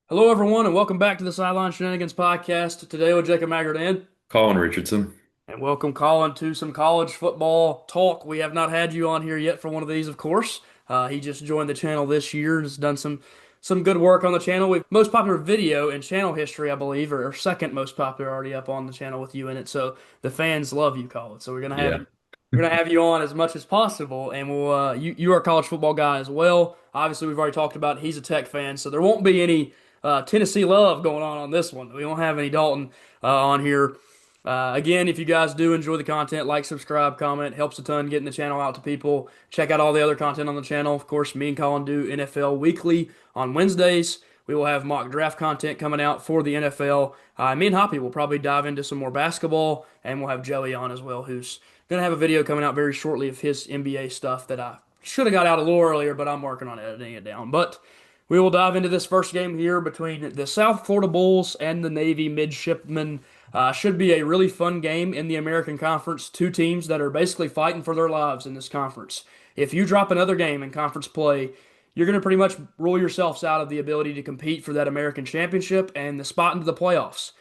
Hello, everyone, and welcome back to the Sideline Shenanigans podcast. Today with Jacob Maggard Colin Richardson. and welcome Colin to some college football talk. We have not had you on here yet for one of these, of course. He just joined the channel this year and has done some good work on the channel. We most popular video in channel history, I believe, or second most popular already up on the channel with you in it. So the fans love you, Colin. So Yeah. we're gonna have you on as much as possible, and we'll you are a college football guy as well. Obviously, we've already talked about he's a Tech fan, so there won't be any Tennessee love going on this one. We won't have any Dalton on here. Again, if you guys do enjoy the content, like, subscribe, comment, helps a ton getting the channel out to people. Check out all the other content on the channel. Of course, me and Colin do NFL weekly on Wednesdays. We will have mock draft content coming out for the NFL. Me and Hoppy will probably dive into some more basketball, and we'll have Joey on as well, who's going to have a video coming out very shortly of his NBA stuff that I should have got out a little earlier, but I'm working on editing it down. But we will dive into this first game here between the South Florida Bulls and the Navy Midshipmen. Should be a really fun game in the American Conference. Two teams that are basically fighting for their lives in this conference. If you drop another game in conference play, you're going to pretty much rule yourselves out of the ability to compete for that American championship and the spot into the playoffs.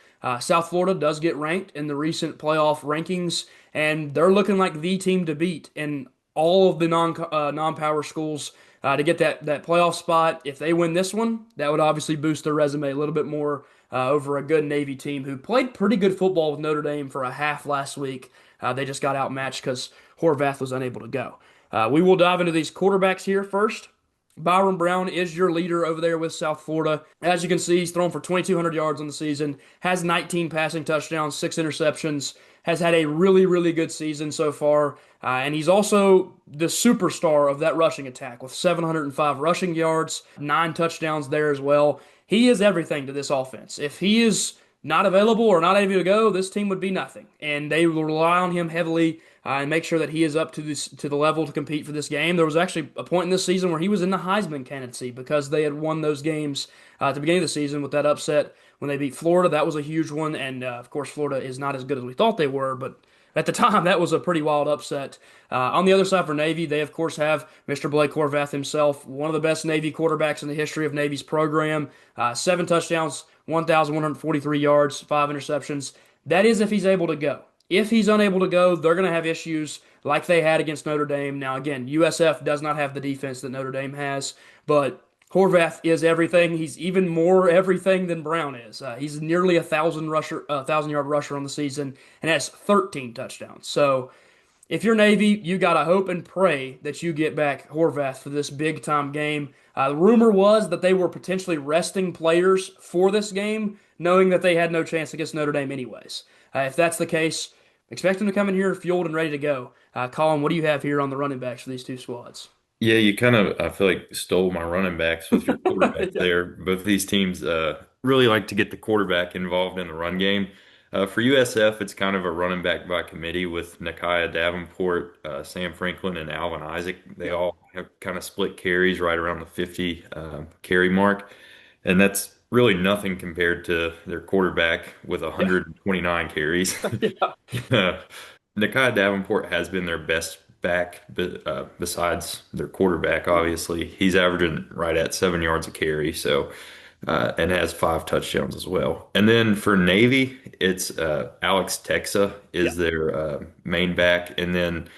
South Florida does get ranked in the recent playoff rankings, and they're looking like the team to beat in all of the non-power schools to get that playoff spot. If they win this one, that would obviously boost their resume a little bit more over a good Navy team who played pretty good football with Notre Dame for a half last week. They just got outmatched because Horvath was unable to go. We will dive into these quarterbacks here first. Byron Brown is your leader over there with South Florida. As you can see, he's thrown for 2,200 yards on the season, has 19 passing touchdowns, 6 interceptions, has had a really, really good season so far. And he's also the superstar of that rushing attack with 705 rushing yards, 9 touchdowns there as well. He is everything to this offense. If he is not available or not able to go, this team would be nothing. And they will rely on him heavily and make sure that he is up to the level to compete for this game. There was actually a point in this season where he was in the Heisman candidacy because they had won those games at the beginning of the season with that upset when they beat Florida. That was a huge one, and of course, Florida is not as good as we thought they were, but at the time, that was a pretty wild upset. On the other side for Navy, they of course have Mr. Blake Horvath himself, one of the best Navy quarterbacks in the history of Navy's program. 7 touchdowns, 1,143 yards, 5 interceptions. That is if he's able to go. If he's unable to go, they're going to have issues like they had against Notre Dame. Now, again, USF does not have the defense that Notre Dame has, but Horvath is everything. He's even more everything than Brown is. He's nearly a 1,000 yard rusher on the season and has 13 touchdowns. So if you're Navy, you gotta hope and pray that you get back Horvath for this big time game. The rumor was that they were potentially resting players for this game, knowing that they had no chance against Notre Dame anyways. If that's the case, expect them to come in here fueled and ready to go. Colin, what do you have here on the running backs for these two squads? Yeah, you kind of, I feel like, stole my running backs with your quarterback Yeah. there. Both these teams really like to get the quarterback involved in the run game. For USF, it's kind of a running back by committee with Nakia Davenport, Sam Franklin, and Alvin Isaac. They Yeah. all have kind of split carries right around the 50 carry mark. And that's really nothing compared to their quarterback with Yeah. 129 carries. Yeah. Nakia Davenport has been their best back, besides their quarterback, obviously. He's averaging right at 7 yards a carry, so and has 5 touchdowns as well. And then for Navy, it's Alex Texa Yeah. is their main back, and then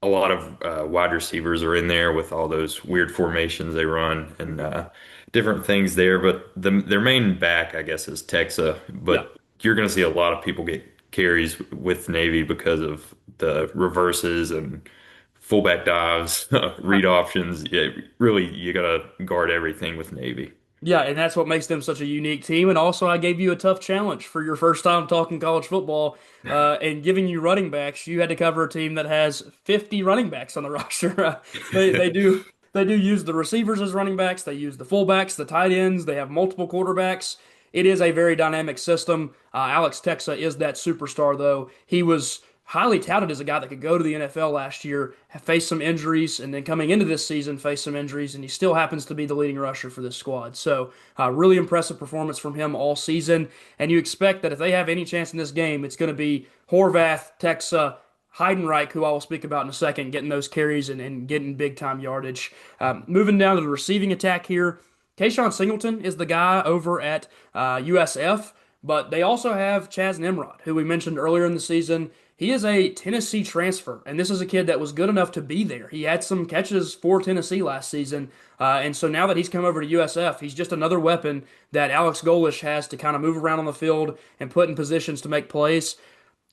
a lot of wide receivers are in there with all those weird formations they run and different things there. But their main back, I guess, is Texa. Yeah. But you're going to see a lot of people get carries with Navy because of the reverses and fullback dives, read options. Yeah, really, you got to guard everything with Navy. Yeah, and that's what makes them such a unique team. And also, I gave you a tough challenge for your first time talking college football, and giving you running backs. You had to cover a team that has 50 running backs on the roster. They do use the receivers as running backs. They use the fullbacks, the tight ends. They have multiple quarterbacks. It is a very dynamic system. Alex Texa is that superstar, though. He was highly touted as a guy that could go to the NFL last year, have faced some injuries, and then coming into this season faced some injuries, and he still happens to be the leading rusher for this squad. So, really impressive performance from him all season. And you expect that if they have any chance in this game, it's going to be Horvath, Texa, Heidenreich, who I will speak about in a second, getting those carries and getting big time yardage. Moving down to the receiving attack here. Kayshawn Singleton is the guy over at USF, but they also have Chaz Nimrod, who we mentioned earlier in the season. He is a Tennessee transfer, and this is a kid that was good enough to be there. He had some catches for Tennessee last season, and so now that he's come over to USF, he's just another weapon that Alex Golesh has to kind of move around on the field and put in positions to make plays.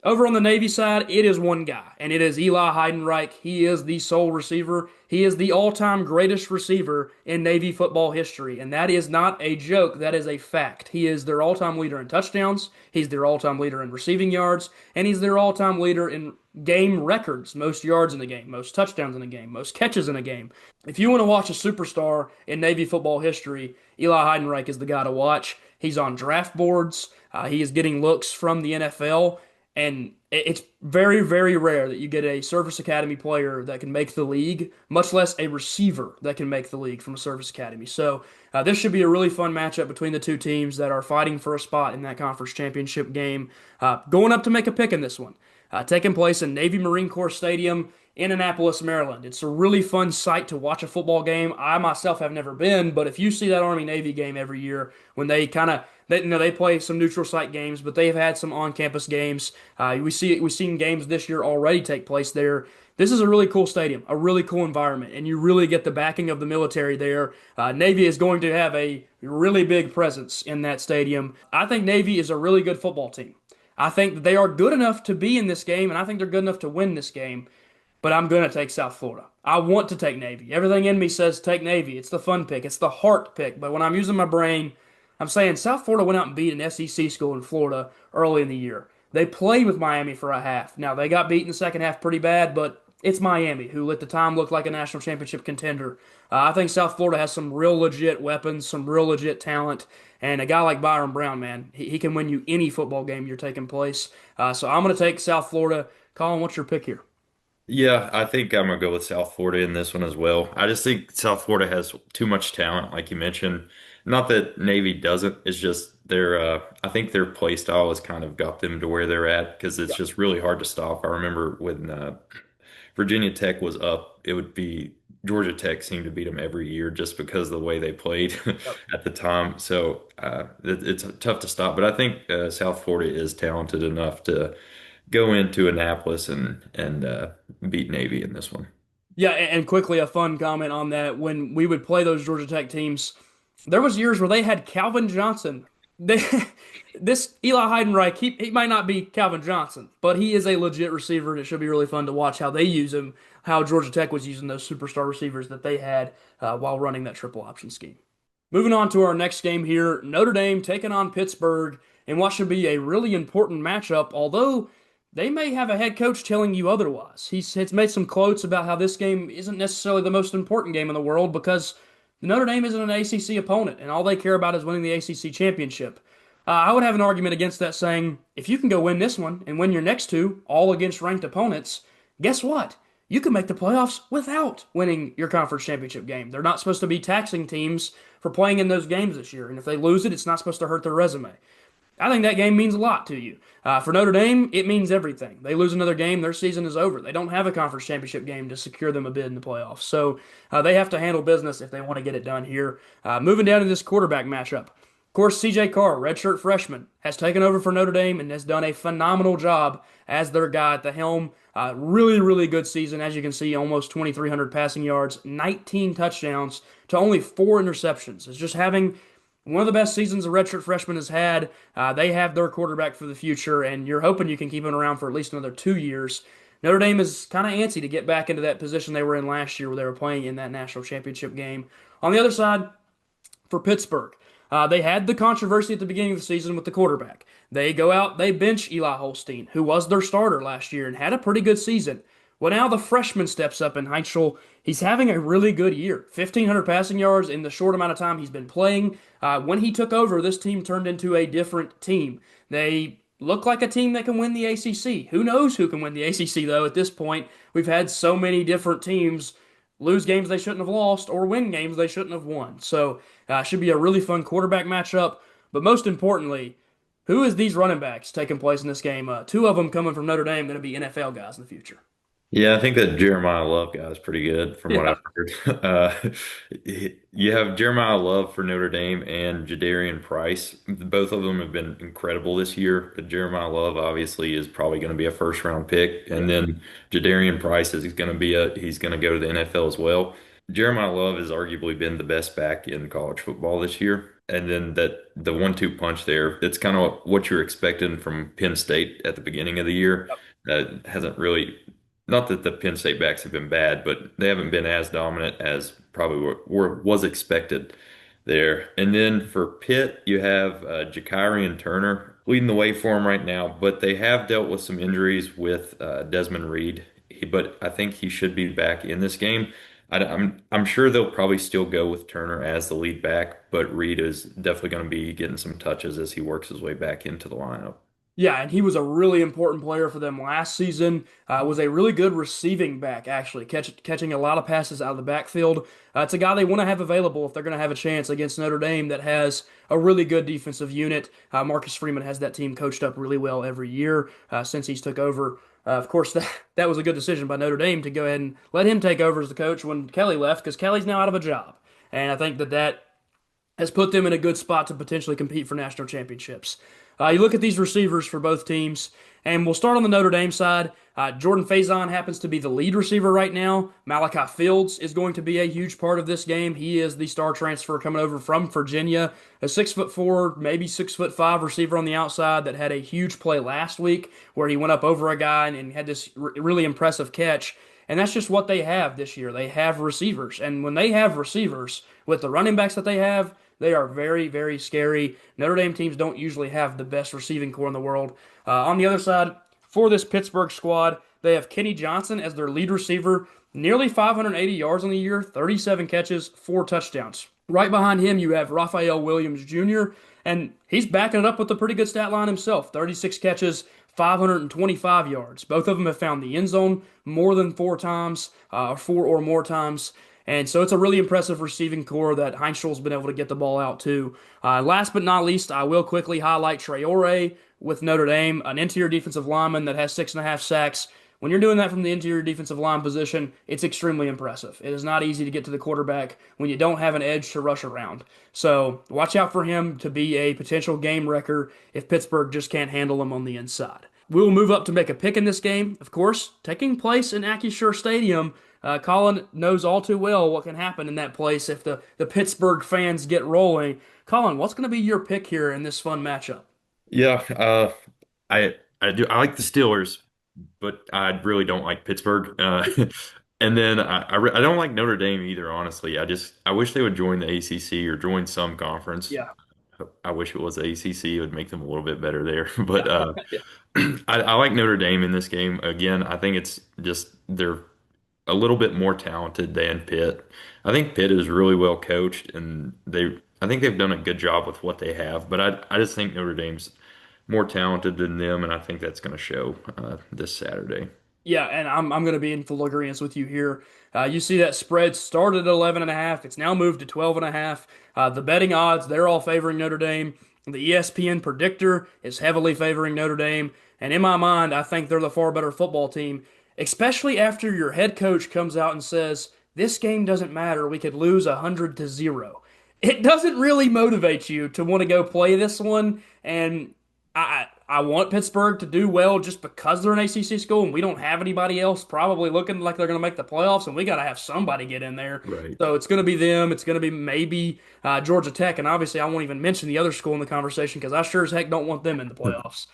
Over on the Navy side, it is one guy, and it is Eli Heidenreich. He is the sole receiver. He is the all-time greatest receiver in Navy football history, and that is not a joke. That is a fact. He is their all-time leader in touchdowns. He's their all-time leader in receiving yards, and he's their all-time leader in game records: most yards in a game, most touchdowns in a game, most catches in a game. If you want to watch a superstar in Navy football history, Eli Heidenreich is the guy to watch. He's on draft boards. He is getting looks from the NFL. And it's very, very rare that you get a Service Academy player that can make the league, much less a receiver that can make the league from a Service Academy. So this should be a really fun matchup between the two teams that are fighting for a spot in that conference championship game. Going up to make a pick in this one, taking place in Navy Marine Corps Stadium in Annapolis, Maryland. It's a really fun sight to watch a football game. I myself have never been, but if you see that Army Navy game every year when they kind of they play some neutral site games, but they've had some on-campus games. We've seen games this year already take place there. This is a really cool stadium, a really cool environment, and you really get the backing of the military there. Navy is going to have a really big presence in that stadium. I think Navy is a really good football team. I think that they are good enough to be in this game, and I think they're good enough to win this game. But I'm going to take South Florida. I want to take Navy. Everything in me says take Navy. It's the fun pick. It's the heart pick. But when I'm using my brain, I'm saying South Florida went out and beat an SEC school in Florida early in the year. They played with Miami for a half. Now, they got beat in the second half pretty bad, but it's Miami, who at the time looked like a national championship contender. I think South Florida has some real legit weapons, some real legit talent, and a guy like Byron Brown, man, he can win you any football game you're taking place. So I'm going to take South Florida. Colin, what's your pick here? Yeah, I think I'm gonna go with South Florida in this one as well. I just think South Florida has too much talent, like you mentioned. Not that Navy doesn't, it's just I think their play style has kind of got them to where they're at because it's just really hard to stop. I remember when Virginia Tech was up, it would be Georgia Tech seemed to beat them every year just because of the way they played Yep. at the time. So it's tough to stop. But I think South Florida is talented enough to go into Annapolis and beat Navy in this one. Yeah, and quickly a fun comment on that. When we would play those Georgia Tech teams, there was years where they had Calvin Johnson. They, this Eli Heidenreich, he might not be Calvin Johnson, but he is a legit receiver, and it should be really fun to watch how they use him, how Georgia Tech was using those superstar receivers that they had while running that triple option scheme. Moving on to our next game here, Notre Dame taking on Pittsburgh in what should be a really important matchup, although they may have a head coach telling you otherwise. He's made some quotes about how this game isn't necessarily the most important game in the world because Notre Dame isn't an ACC opponent, and all they care about is winning the ACC championship. I would have an argument against that saying, if you can go win this one and win your next two, all against ranked opponents, guess what? You can make the playoffs without winning your conference championship game. They're not supposed to be taxing teams for playing in those games this year, and if they lose it, it's not supposed to hurt their resume. I think that game means a lot to you. For Notre Dame, it means everything. They lose another game, their season is over. They don't have a conference championship game to secure them a bid in the playoffs. So they have to handle business if they want to get it done here. Moving down to this quarterback matchup. Of course, CJ Carr, redshirt freshman, has taken over for Notre Dame and has done a phenomenal job as their guy at the helm. Really, really good season. As you can see, almost 2,300 passing yards, 19 touchdowns to only 4 interceptions. It's just having one of the best seasons a redshirt freshman has had. They have their quarterback for the future, and you're hoping you can keep him around for at least another 2 years. Notre Dame is kind of antsy to get back into that position they were in last year where they were playing in that national championship game. On the other side, for Pittsburgh, they had the controversy at the beginning of the season with the quarterback. They go out, they bench Eli Holstein, who was their starter last year and had a pretty good season. Well, now the freshman steps up in Heinzel. He's having a really good year. 1,500 passing yards in the short amount of time he's been playing. When he took over, this team turned into a different team. They look like a team that can win the ACC. Who knows who can win the ACC, though, at this point? We've had so many different teams lose games they shouldn't have lost or win games they shouldn't have won. So should be a really fun quarterback matchup. But most importantly, who is these running backs taking place in this game? Two of them coming from Notre Dame, going to be NFL guys in the future. Yeah, I think that Jeremiah Love guy is pretty good from what Yeah. I've heard. You have Jeremiah Love for Notre Dame and Jadarian Price. Both of them have been incredible this year. But Jeremiah Love obviously is probably going to be a first round pick, and Yeah. then Jadarian Price is going to be a he's going to go to the NFL as well. Jeremiah Love has arguably been the best back in college football this year. And then that the 1-2 punch there, it's kind of what you're expecting from Penn State at the beginning of the year. That hasn't really not that the Penn State backs have been bad, but they haven't been as dominant as probably was expected there. And then for Pitt, you have Jakarian Turner leading the way for them right now, but they have dealt with some injuries with Desmond Reed. But I think he should be back in this game. I'm sure they'll probably still go with Turner as the lead back, but Reed is definitely going to be getting some touches as he works his way back into the lineup. Yeah, and he was a really important player for them last season. Was a really good receiving back, actually, catching a lot of passes out of the backfield. It's a guy they want to have available if they're going to have a chance against Notre Dame that has a really good defensive unit. Marcus Freeman has that team coached up really well every year since he's took over. Of course, that was a good decision by Notre Dame to go ahead and let him take over as the coach when Kelly left because Kelly's now out of a job. And I think that has put them in a good spot to potentially compete for national championships. You look at these receivers for both teams, and we'll start on the Notre Dame side. Jordan Faison happens to be the lead receiver right now. Malachi Fields is going to be a huge part of this game. He is the star transfer coming over from Virginia, a 6'4", maybe 6'5" receiver on the outside that had a huge play last week where he went up over a guy and had this really impressive catch. And that's just what they have this year. They have receivers. And when they have receivers with the running backs that they are very, very scary. Notre Dame teams don't usually have the best receiving core in the world. On the other side, for this Pittsburgh squad, they have Kenny Johnson as their lead receiver, nearly 580 yards on the year, 37 catches, 4 touchdowns. Right behind him, you have Raphael Williams Jr., and he's backing it up with a pretty good stat line himself 36 catches, 525 yards. Both of them have found the end zone more than 4 times, 4 or more times. And so it's a really impressive receiving core that Heinzel's been able to get the ball out to. Last but not least, I will quickly highlight Traore with Notre Dame, an interior defensive lineman that has 6.5 sacks. When you're doing that from the interior defensive line position, it's extremely impressive. It is not easy to get to the quarterback when you don't have an edge to rush around. So watch out for him to be a potential game wrecker if Pittsburgh just can't handle him on the inside. We will move up to make a pick in this game, of course, taking place in Acrisure Stadium. Colin knows all too well what can happen in that place if the Pittsburgh fans get rolling. Colin, what's going to be your pick here in this fun matchup? Yeah, I like the Steelers, but I really don't like Pittsburgh. And then I don't like Notre Dame either, honestly. I wish they would join the ACC or join some conference. Yeah, I wish it was the ACC. It would make them a little bit better there. But yeah, I like Notre Dame in this game. Again, I think it's just they're a little bit more talented than Pitt. I think Pitt is really well coached, and I think they've done a good job with what they have. But I just think Notre Dame's more talented than them, and I think that's going to show this Saturday. yeah. And I'm going to be in full agreement with you here. You see that spread started at 11.5. It's now moved to 12.5. The betting odds, they're all favoring Notre Dame. The ESPN predictor is heavily favoring Notre Dame. And in my mind, I think they're the far better football team, especially after your head coach comes out and says, this game doesn't matter. We could lose 100-0. It doesn't really motivate you to want to go play this one. And I want Pittsburgh to do well just because they're an ACC school and we don't have anybody else probably looking like they're going to make the playoffs, and we got to have somebody get in there. Right. So it's going to be them. It's going to be maybe Georgia Tech, and obviously I won't even mention the other school in the conversation because I sure as heck don't want them in the playoffs.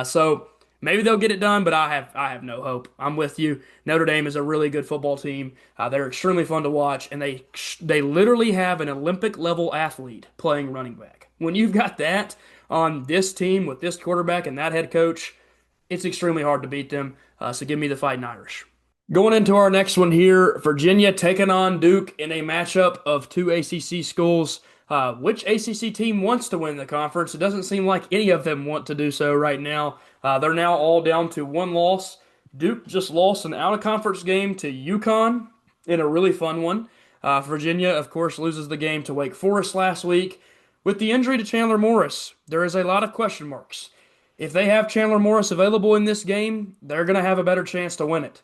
So maybe they'll get it done, but I have no hope. I'm with you. Notre Dame is a really good football team. They're extremely fun to watch, and they literally have an Olympic level athlete playing running back. When you've got that on this team with this quarterback and that head coach, it's extremely hard to beat them. So give me the Fighting Irish. Going into our next one here, Virginia taking on Duke in a matchup of two ACC schools. Which ACC team wants to win the conference? It doesn't seem like any of them want to do so right now. They're now all down to one loss. Duke just lost an out-of-conference game to UConn in a really fun one. Virginia, of course, loses the game to Wake Forest last week. With the injury to Chandler Morris, there is a lot of question marks. If they have Chandler Morris available in this game, they're going to have a better chance to win it.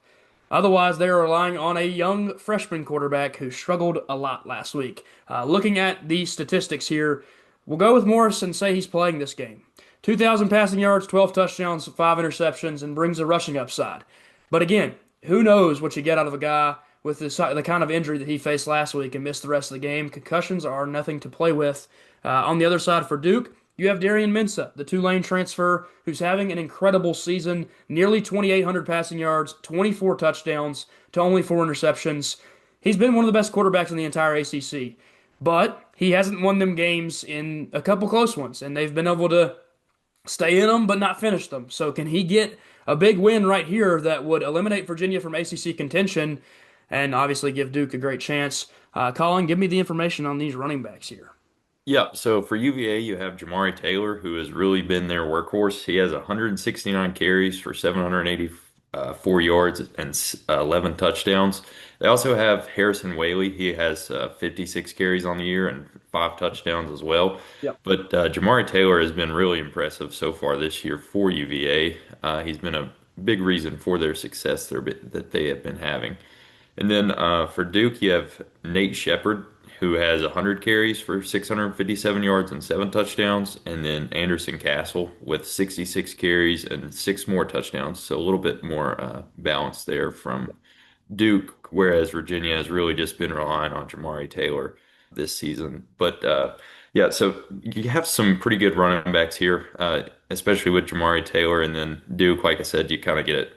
Otherwise, they are relying on a young freshman quarterback who struggled a lot last week. Looking at the statistics here, we'll go with Morris and say he's playing this game. 2,000 passing yards, 12 touchdowns, 5 interceptions, and brings a rushing upside. But again, who knows what you get out of a guy with the kind of injury that he faced last week and missed the rest of the game. Concussions are nothing to play with. On the other side for Duke, you have Darian Mensah, the Tulane transfer, who's having an incredible season, nearly 2,800 passing yards, 24 touchdowns to only 4 interceptions. He's been one of the best quarterbacks in the entire ACC, but he hasn't won them games in a couple close ones, and they've been able to stay in them but not finish them. So can he get a big win right here that would eliminate Virginia from ACC contention and obviously give Duke a great chance? Colin, give me the information on these running backs here. Yeah, so for UVA, you have Jamari Taylor, who has really been their workhorse. He has 169 carries for 784 yards and 11 touchdowns. They also have Harrison Whaley. He has 56 carries on the year and 5 touchdowns as well. Yep. But Jamari Taylor has been really impressive so far this year for UVA. He's been a big reason for their success that they have been having. And then for Duke, you have Nate Shepard, who has 100 carries for 657 yards and 7 touchdowns, and then Anderson Castle with 66 carries and 6 more touchdowns. So a little bit more balance there from Duke, whereas Virginia has really just been relying on Jamari Taylor this season. But yeah, so you have some pretty good running backs here, especially with Jamari Taylor, and then Duke, like I said, you kind of get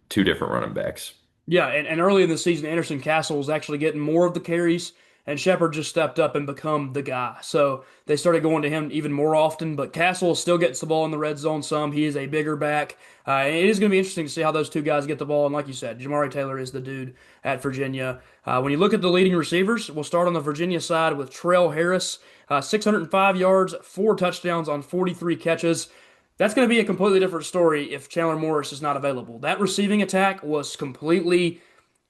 two different running backs. Yeah, and early in the season, Anderson Castle was actually getting more of the carries, and Shepard just stepped up and become the guy. So they started going to him even more often, but Castle still gets the ball in the red zone some. He is a bigger back. And it is going to be interesting to see how those two guys get the ball. And like you said, Jamari Taylor is the dude at Virginia. When you look at the leading receivers, we'll start on the Virginia side with Trell Harris, 605 yards, 4 touchdowns on 43 catches. That's going to be a completely different story if Chandler Morris is not available. That receiving attack was completely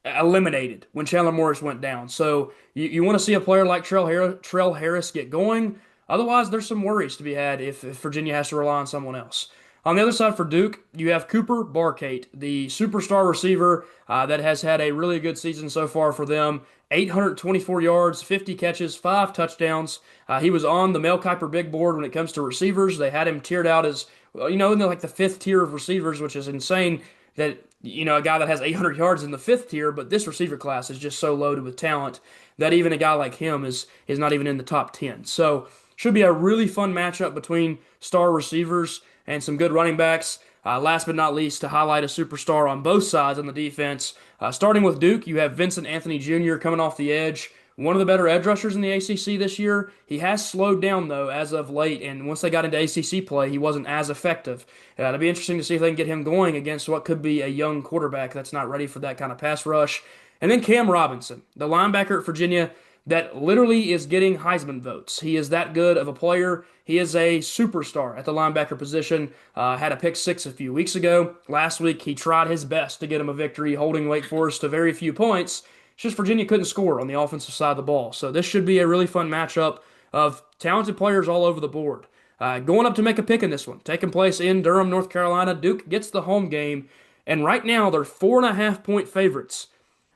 eliminated when Chandler Morris went down. So you want to see a player like Trell Harris get going. Otherwise, there's some worries to be had if Virginia has to rely on someone else. On the other side for Duke, you have Cooper Barkate, the superstar receiver that has had a really good season so far for them. 824 yards, 50 catches, 5 touchdowns. He was on the Mel Kiper big board when it comes to receivers. They had him tiered out as, well, in like the fifth tier of receivers, which is insane that, a guy that has 800 yards in the fifth tier, but this receiver class is just so loaded with talent that even a guy like him is not even in the top 10. So should be a really fun matchup between star receivers and some good running backs. Last but not least, to highlight a superstar on both sides on the defense. Starting with Duke, you have Vincent Anthony Jr. coming off the edge. One of the better edge rushers in the ACC this year. He has slowed down, though, as of late, and once they got into ACC play, he wasn't as effective. It'll be interesting to see if they can get him going against what could be a young quarterback that's not ready for that kind of pass rush. And then Cam Robinson, the linebacker at Virginia, that literally is getting Heisman votes. He is that good of a player. He is a superstar at the linebacker position. Had a pick six a few weeks ago. Last week, he tried his best to get him a victory, holding Wake Forest to very few points. It's just Virginia couldn't score on the offensive side of the ball. So this should be a really fun matchup of talented players all over the board. Going up to make a pick in this one, taking place in Durham, North Carolina. Duke gets the home game, and right now they're 4.5-point favorites.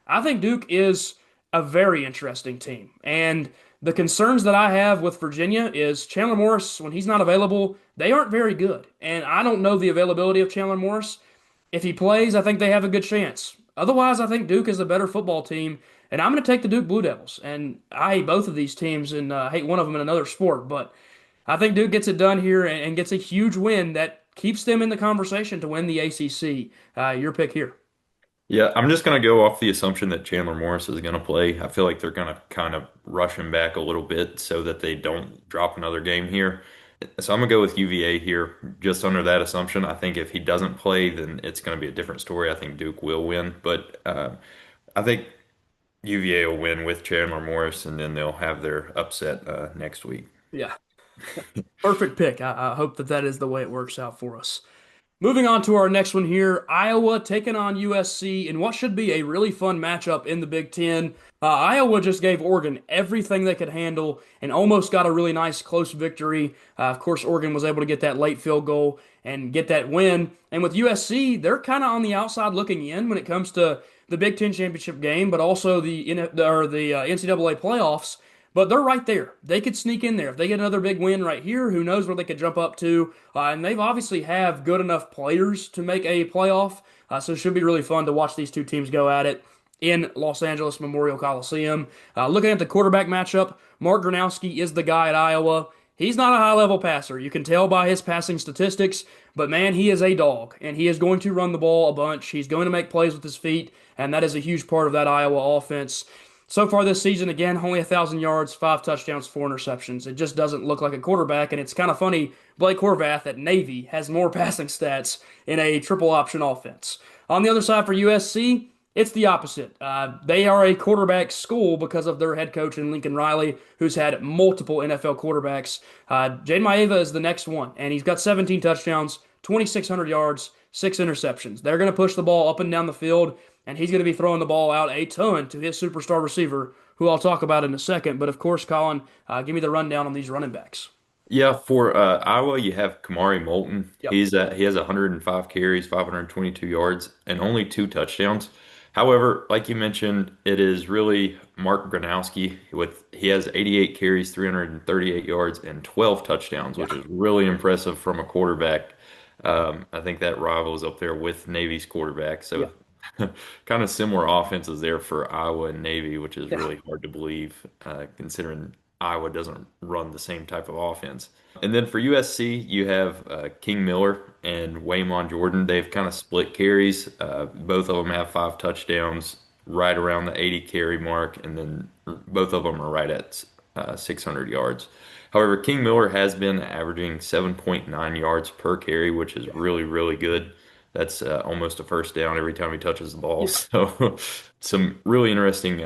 I think Duke is a very interesting team, and the concerns that I have with Virginia is Chandler Morris, when he's not available, they aren't very good. And I don't know the availability of Chandler Morris. If he plays, I think they have a good chance. Otherwise, I think Duke is a better football team, and I'm going to take the Duke Blue Devils. And I hate both of these teams and hate one of them in another sport, but I think Duke gets it done here and gets a huge win that keeps them in the conversation to win the ACC. Your pick here. Yeah, I'm just going to go off the assumption that Chandler Morris is going to play. I feel like they're going to kind of rush him back a little bit so that they don't drop another game here. So I'm going to go with UVA here, just under that assumption. I think if he doesn't play, then it's going to be a different story. I think Duke will win, but I think UVA will win with Chandler Morris, and then they'll have their upset next week. Yeah, perfect pick. I hope that is the way it works out for us. Moving on to our next one here, Iowa taking on USC in what should be a really fun matchup in the Big Ten. Iowa just gave Oregon everything they could handle and almost got a really nice close victory. Of course, Oregon was able to get that late field goal and get that win. And with USC, they're kind of on the outside looking in when it comes to the Big Ten championship game, but also the NCAA playoffs. But they're right there. They could sneak in there if they get another big win right here. Who knows where they could jump up to? And they've obviously have good enough players to make a playoff. So it should be really fun to watch these two teams go at it in Los Angeles Memorial Coliseum. Looking at the quarterback matchup, Mark Gronowski is the guy at Iowa. He's not a high level passer. You can tell by his passing statistics, but man, he is a dog, and he is going to run the ball a bunch. He's going to make plays with his feet, and that is a huge part of that Iowa offense. So far this season, again, only 1,000 yards, 5 touchdowns, 4 interceptions. It just doesn't look like a quarterback, and it's kind of funny. Blake Horvath at Navy has more passing stats in a triple option offense. On the other side for USC, it's the opposite. They are a quarterback school because of their head coach in Lincoln Riley, who's had multiple NFL quarterbacks. Jaden Maeva is the next one, and he's got 17 touchdowns, 2,600 yards, 6 interceptions. They're going to push the ball up and down the field, and he's going to be throwing the ball out a ton to his superstar receiver, who I'll talk about in a second. But of course, Colin, give me the rundown on these running backs. Yeah, for Iowa, you have Kamari Moulton. Yep. He has 105 carries, 522 yards, and only 2 touchdowns. However, like you mentioned, it is really Mark Gronowski with he has 88 carries, 338 yards, and 12 touchdowns, Yeah. which is really impressive from a quarterback. I think that rivals up there with Navy's quarterback. Yeah. So kind of similar offenses there for Iowa and Navy, which is Yeah. really hard to believe, considering Iowa doesn't run the same type of offense. And then for USC, you have King Miller and Waymon Jordan. They've kind of split carries. Both of them have 5 touchdowns, right around the 80 carry mark, and then both of them are right at 600 yards. However, King Miller has been averaging 7.9 yards per carry, which is really, really good. That's almost a first down every time he touches the ball. Yeah. So, some really interesting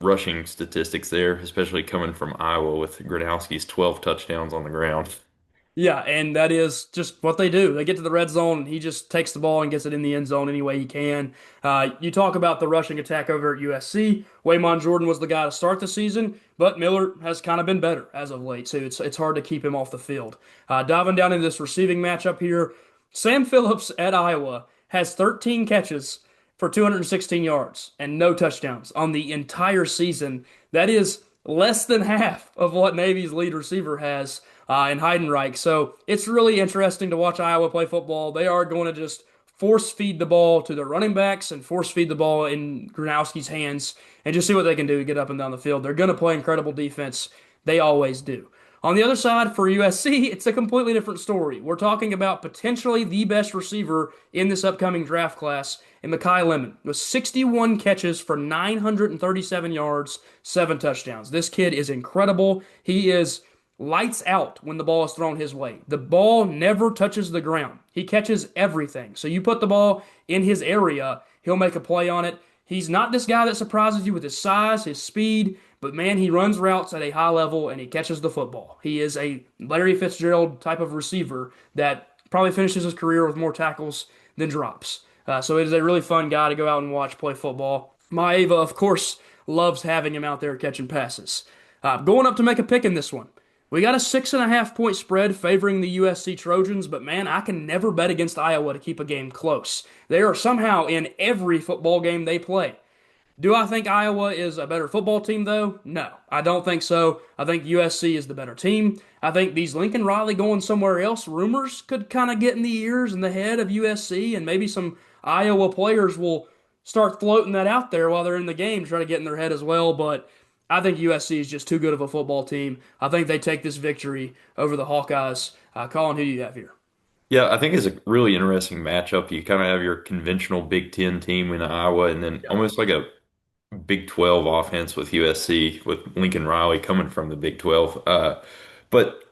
rushing statistics there, especially coming from Iowa with Gronowski's 12 touchdowns on the ground. Yeah, and that is just what they do. They get to the red zone, and he just takes the ball and gets it in the end zone any way he can. You talk about the rushing attack over at USC. Waymon Jordan was the guy to start the season, but Miller has kind of been better as of late, so it's hard to keep him off the field. Diving down into this receiving matchup here, Sam Phillips at Iowa has 13 catches for 216 yards and no touchdowns on the entire season. That is less than half of what Navy's lead receiver has in Heidenreich. So it's really interesting to watch Iowa play football. They are going to just force feed the ball to their running backs and force feed the ball in Gronowski's hands and just see what they can do to get up and down the field. They're going to play incredible defense. They always do. On the other side, for USC, it's a completely different story. We're talking about potentially the best receiver in this upcoming draft class, in Makai Lemon, with 61 catches for 937 yards, 7 touchdowns. This kid is incredible. He is lights out when the ball is thrown his way. The ball never touches the ground. He catches everything. So you put the ball in his area, he'll make a play on it. He's not this guy that surprises you with his size, his speed, but man, he runs routes at a high level and he catches the football. He is a Larry Fitzgerald type of receiver that probably finishes his career with more tackles than drops. So it is a really fun guy to go out and watch play football. Maeva, of course, loves having him out there catching passes. Going up to make a pick in this one. We got a 6.5 point spread favoring the USC Trojans, but man, I can never bet against Iowa to keep a game close. They are somehow in every football game they play. Do I think Iowa is a better football team, though? No, I don't think so. I think USC is the better team. I think these Lincoln Riley going somewhere else rumors could kind of get in the ears and the head of USC, and maybe some Iowa players will start floating that out there while they're in the game, try to get in their head as well. But I think USC is just too good of a football team. I think they take this victory over the Hawkeyes. Colin, who do you have here? Yeah, I think it's a really interesting matchup. You kind of have your conventional Big Ten team in Iowa, and then Yep. almost like a Big 12 offense with USC, with Lincoln Riley coming from the Big 12. But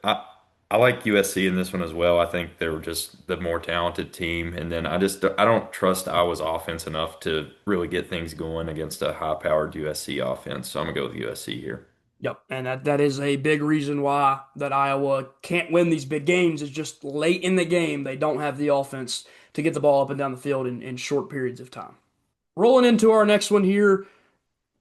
I like USC in this one as well. I think they were just the more talented team. And then I don't trust Iowa's offense enough to really get things going against a high-powered USC offense. So I'm gonna go with USC here. Yep, and that is a big reason why that Iowa can't win these big games is just late in the game they don't have the offense to get the ball up and down the field in short periods of time. Rolling into our next one here,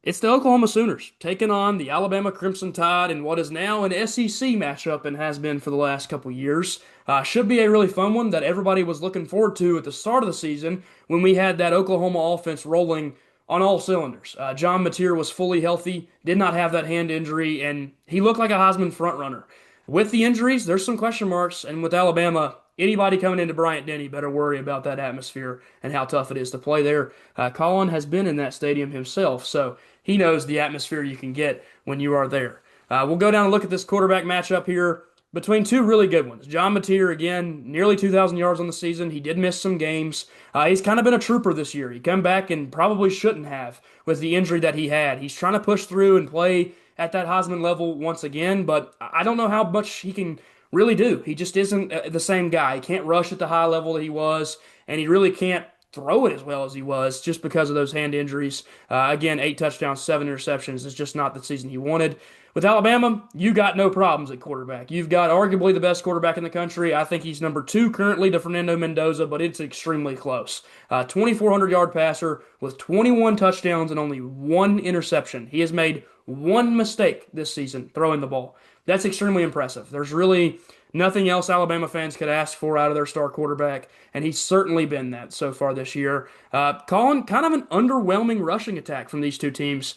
It's the Oklahoma Sooners taking on the Alabama Crimson Tide in what is now an SEC matchup and has been for the last couple years. Should be a really fun one that everybody was looking forward to at the start of the season when we had that Oklahoma offense rolling on all cylinders. John Mateer was fully healthy, did not have that hand injury, and he looked like a Heisman frontrunner. With the injuries, there's some question marks, and with Alabama, anybody coming into Bryant-Denny better worry about that atmosphere and how tough it is to play there. Colin has been in that stadium himself, so he knows the atmosphere you can get when you are there. We'll go down and look at this quarterback matchup here between two really good ones. John Mateer, again, nearly 2,000 yards on the season. He did miss some games. He's kind of been a trooper this year. He come back and probably shouldn't have with the injury that he had. He's trying to push through and play at that Heisman level once again, but I don't know how much he can really do. He just isn't the same guy. He can't rush at the high level that he was, and he really can't throw it as well as he was just because of those hand injuries. Again, 8 touchdowns, 7 interceptions is just not the season he wanted. With Alabama, you got no problems at quarterback. You've got arguably the best quarterback in the country. I think he's number two currently to Fernando Mendoza, but it's extremely close. 2,400-yard passer with 21 touchdowns and only 1 interception. He has made one mistake this season throwing the ball. That's extremely impressive. There's really nothing else Alabama fans could ask for out of their star quarterback, and he's certainly been that so far this year. Colin, kind of an underwhelming rushing attack from these two teams.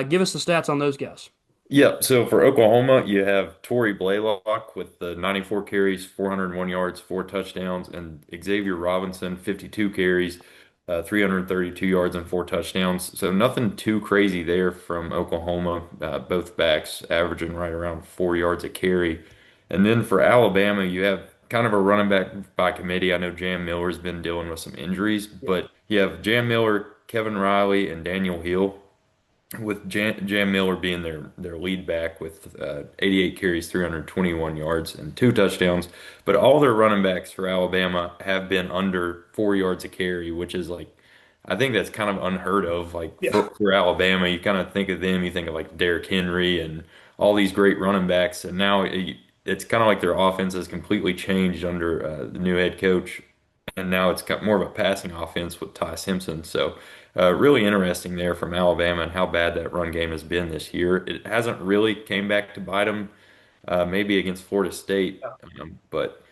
Give us the stats on those guys. Yeah, so for Oklahoma, you have Torrey Blaylock with the 94 carries, 401 yards, 4 touchdowns, and Xavier Robinson, 52 carries, 332 yards, and 4 touchdowns. So nothing too crazy there from Oklahoma. Both backs averaging right around 4 yards a carry. And then for Alabama, you have kind of a running back by committee. I know Jam Miller's been dealing with some injuries, but you have Jam Miller, Kevin Riley, and Daniel Hill with Jam Miller being their lead back with 88 carries, 321 yards, and 2 touchdowns. But all their running backs for Alabama have been under 4 yards a carry, which is like, I think that's kind of unheard of. Like Yeah. for Alabama, you kind of think of them, you think of like Derrick Henry and all these great running backs, and now it's kind of like their offense has completely changed under the new head coach, and now it's got more of a passing offense with Ty Simpson. So. Really interesting there from Alabama and how bad that run game has been this year. It hasn't really came back to bite them, maybe against Florida State, but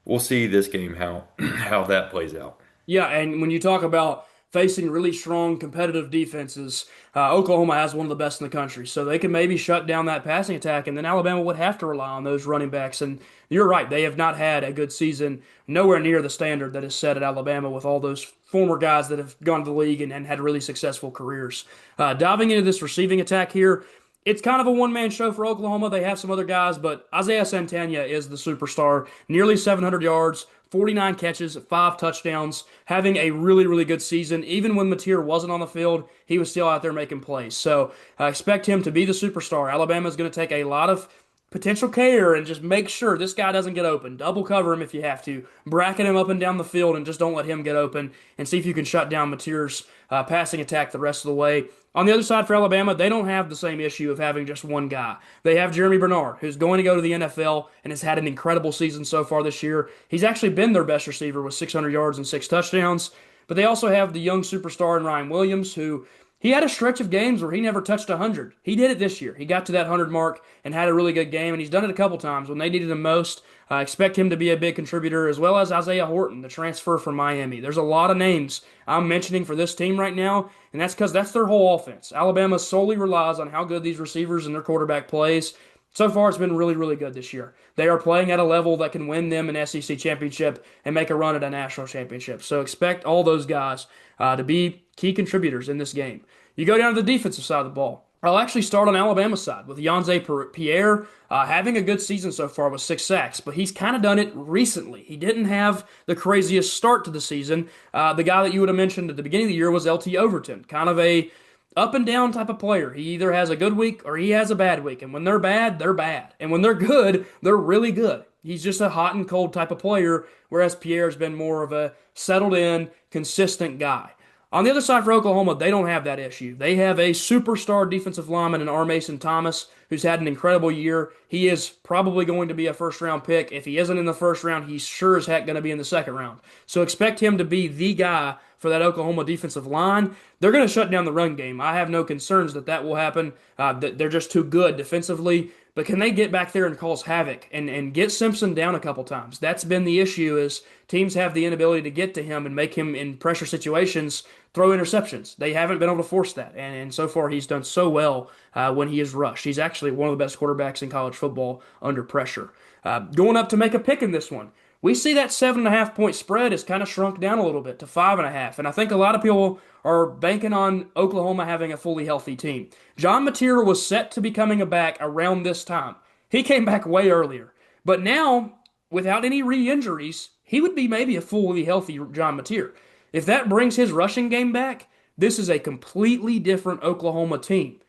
we'll see this game how how that plays out. Yeah, and when you talk about facing really strong competitive defenses, Oklahoma has one of the best in the country. So they can maybe shut down that passing attack, and then Alabama would have to rely on those running backs. And you're right, they have not had a good season, nowhere near the standard that is set at Alabama with all those former guys that have gone to the league and had really successful careers. Diving into this receiving attack here, it's kind of a one-man show for Oklahoma. They have some other guys, but Isaiah Santana is the superstar. Nearly 700 yards, 49 catches, 5 touchdowns, having a really, really good season. Even when Mateer wasn't on the field, he was still out there making plays. So I expect him to be the superstar. Alabama's going to take a lot of potential care and just make sure this guy doesn't get open. Double cover him if you have to. Bracket him up and down the field and just don't let him get open and see if you can shut down Mateer's passing attack the rest of the way. On the other side for Alabama, they don't have the same issue of having just one guy. They have Jeremy Bernard, who's going to go to the NFL and has had an incredible season so far this year. He's actually been their best receiver with 600 yards and 6 touchdowns. But they also have the young superstar in Ryan Williams, who he had a stretch of games where he never touched 100. He did it this year. He got to that 100 mark and had a really good game, and he's done it a couple times when they needed him most. I expect him to be a big contributor, as well as Isaiah Horton, the transfer from Miami. There's a lot of names I'm mentioning for this team right now, and that's because that's their whole offense. Alabama solely relies on how good these receivers and their quarterback plays. So far, it's been really, really good this year. They are playing at a level that can win them an SEC championship and make a run at a national championship. So expect all those guys to be key contributors in this game. You go down to the defensive side of the ball. I'll actually start on Alabama's side with Yonze Pierre having a good season so far with 6 sacks, but he's kind of done it recently. He didn't have the craziest start to the season. The guy that you would have mentioned at the beginning of the year was LT Overton, kind of a up and down type of player. He either has a good week or he has a bad week. And when they're bad, they're bad. And when they're good, they're really good. He's just a hot and cold type of player, whereas Pierre's been more of a settled in, consistent guy. On the other side for Oklahoma, they don't have that issue. They have a superstar defensive lineman in R. Mason Thomas, who's had an incredible year. He is probably going to be a first round pick. If he isn't in the first round, he's sure as heck going to be in the second round. So expect him to be the guy for that Oklahoma defensive line. They're going to shut down the run game. I have no concerns that that will happen. They're just too good defensively. But can they get back there and cause havoc and get Simpson down a couple times? That's been the issue is teams have the inability to get to him and make him in pressure situations throw interceptions. They haven't been able to force that. And so far he's done so well when he is rushed. He's actually one of the best quarterbacks in college football under pressure. Going up to make a pick in this one. We see that 7.5 point spread has kind of shrunk down a little bit to 5.5. And I think a lot of people are banking on Oklahoma having a fully healthy team. John Mateer was set to be coming back around this time. He came back way earlier. But now, without any re-injuries, he would be maybe a fully healthy John Mateer. If that brings his rushing game back, this is a completely different Oklahoma team.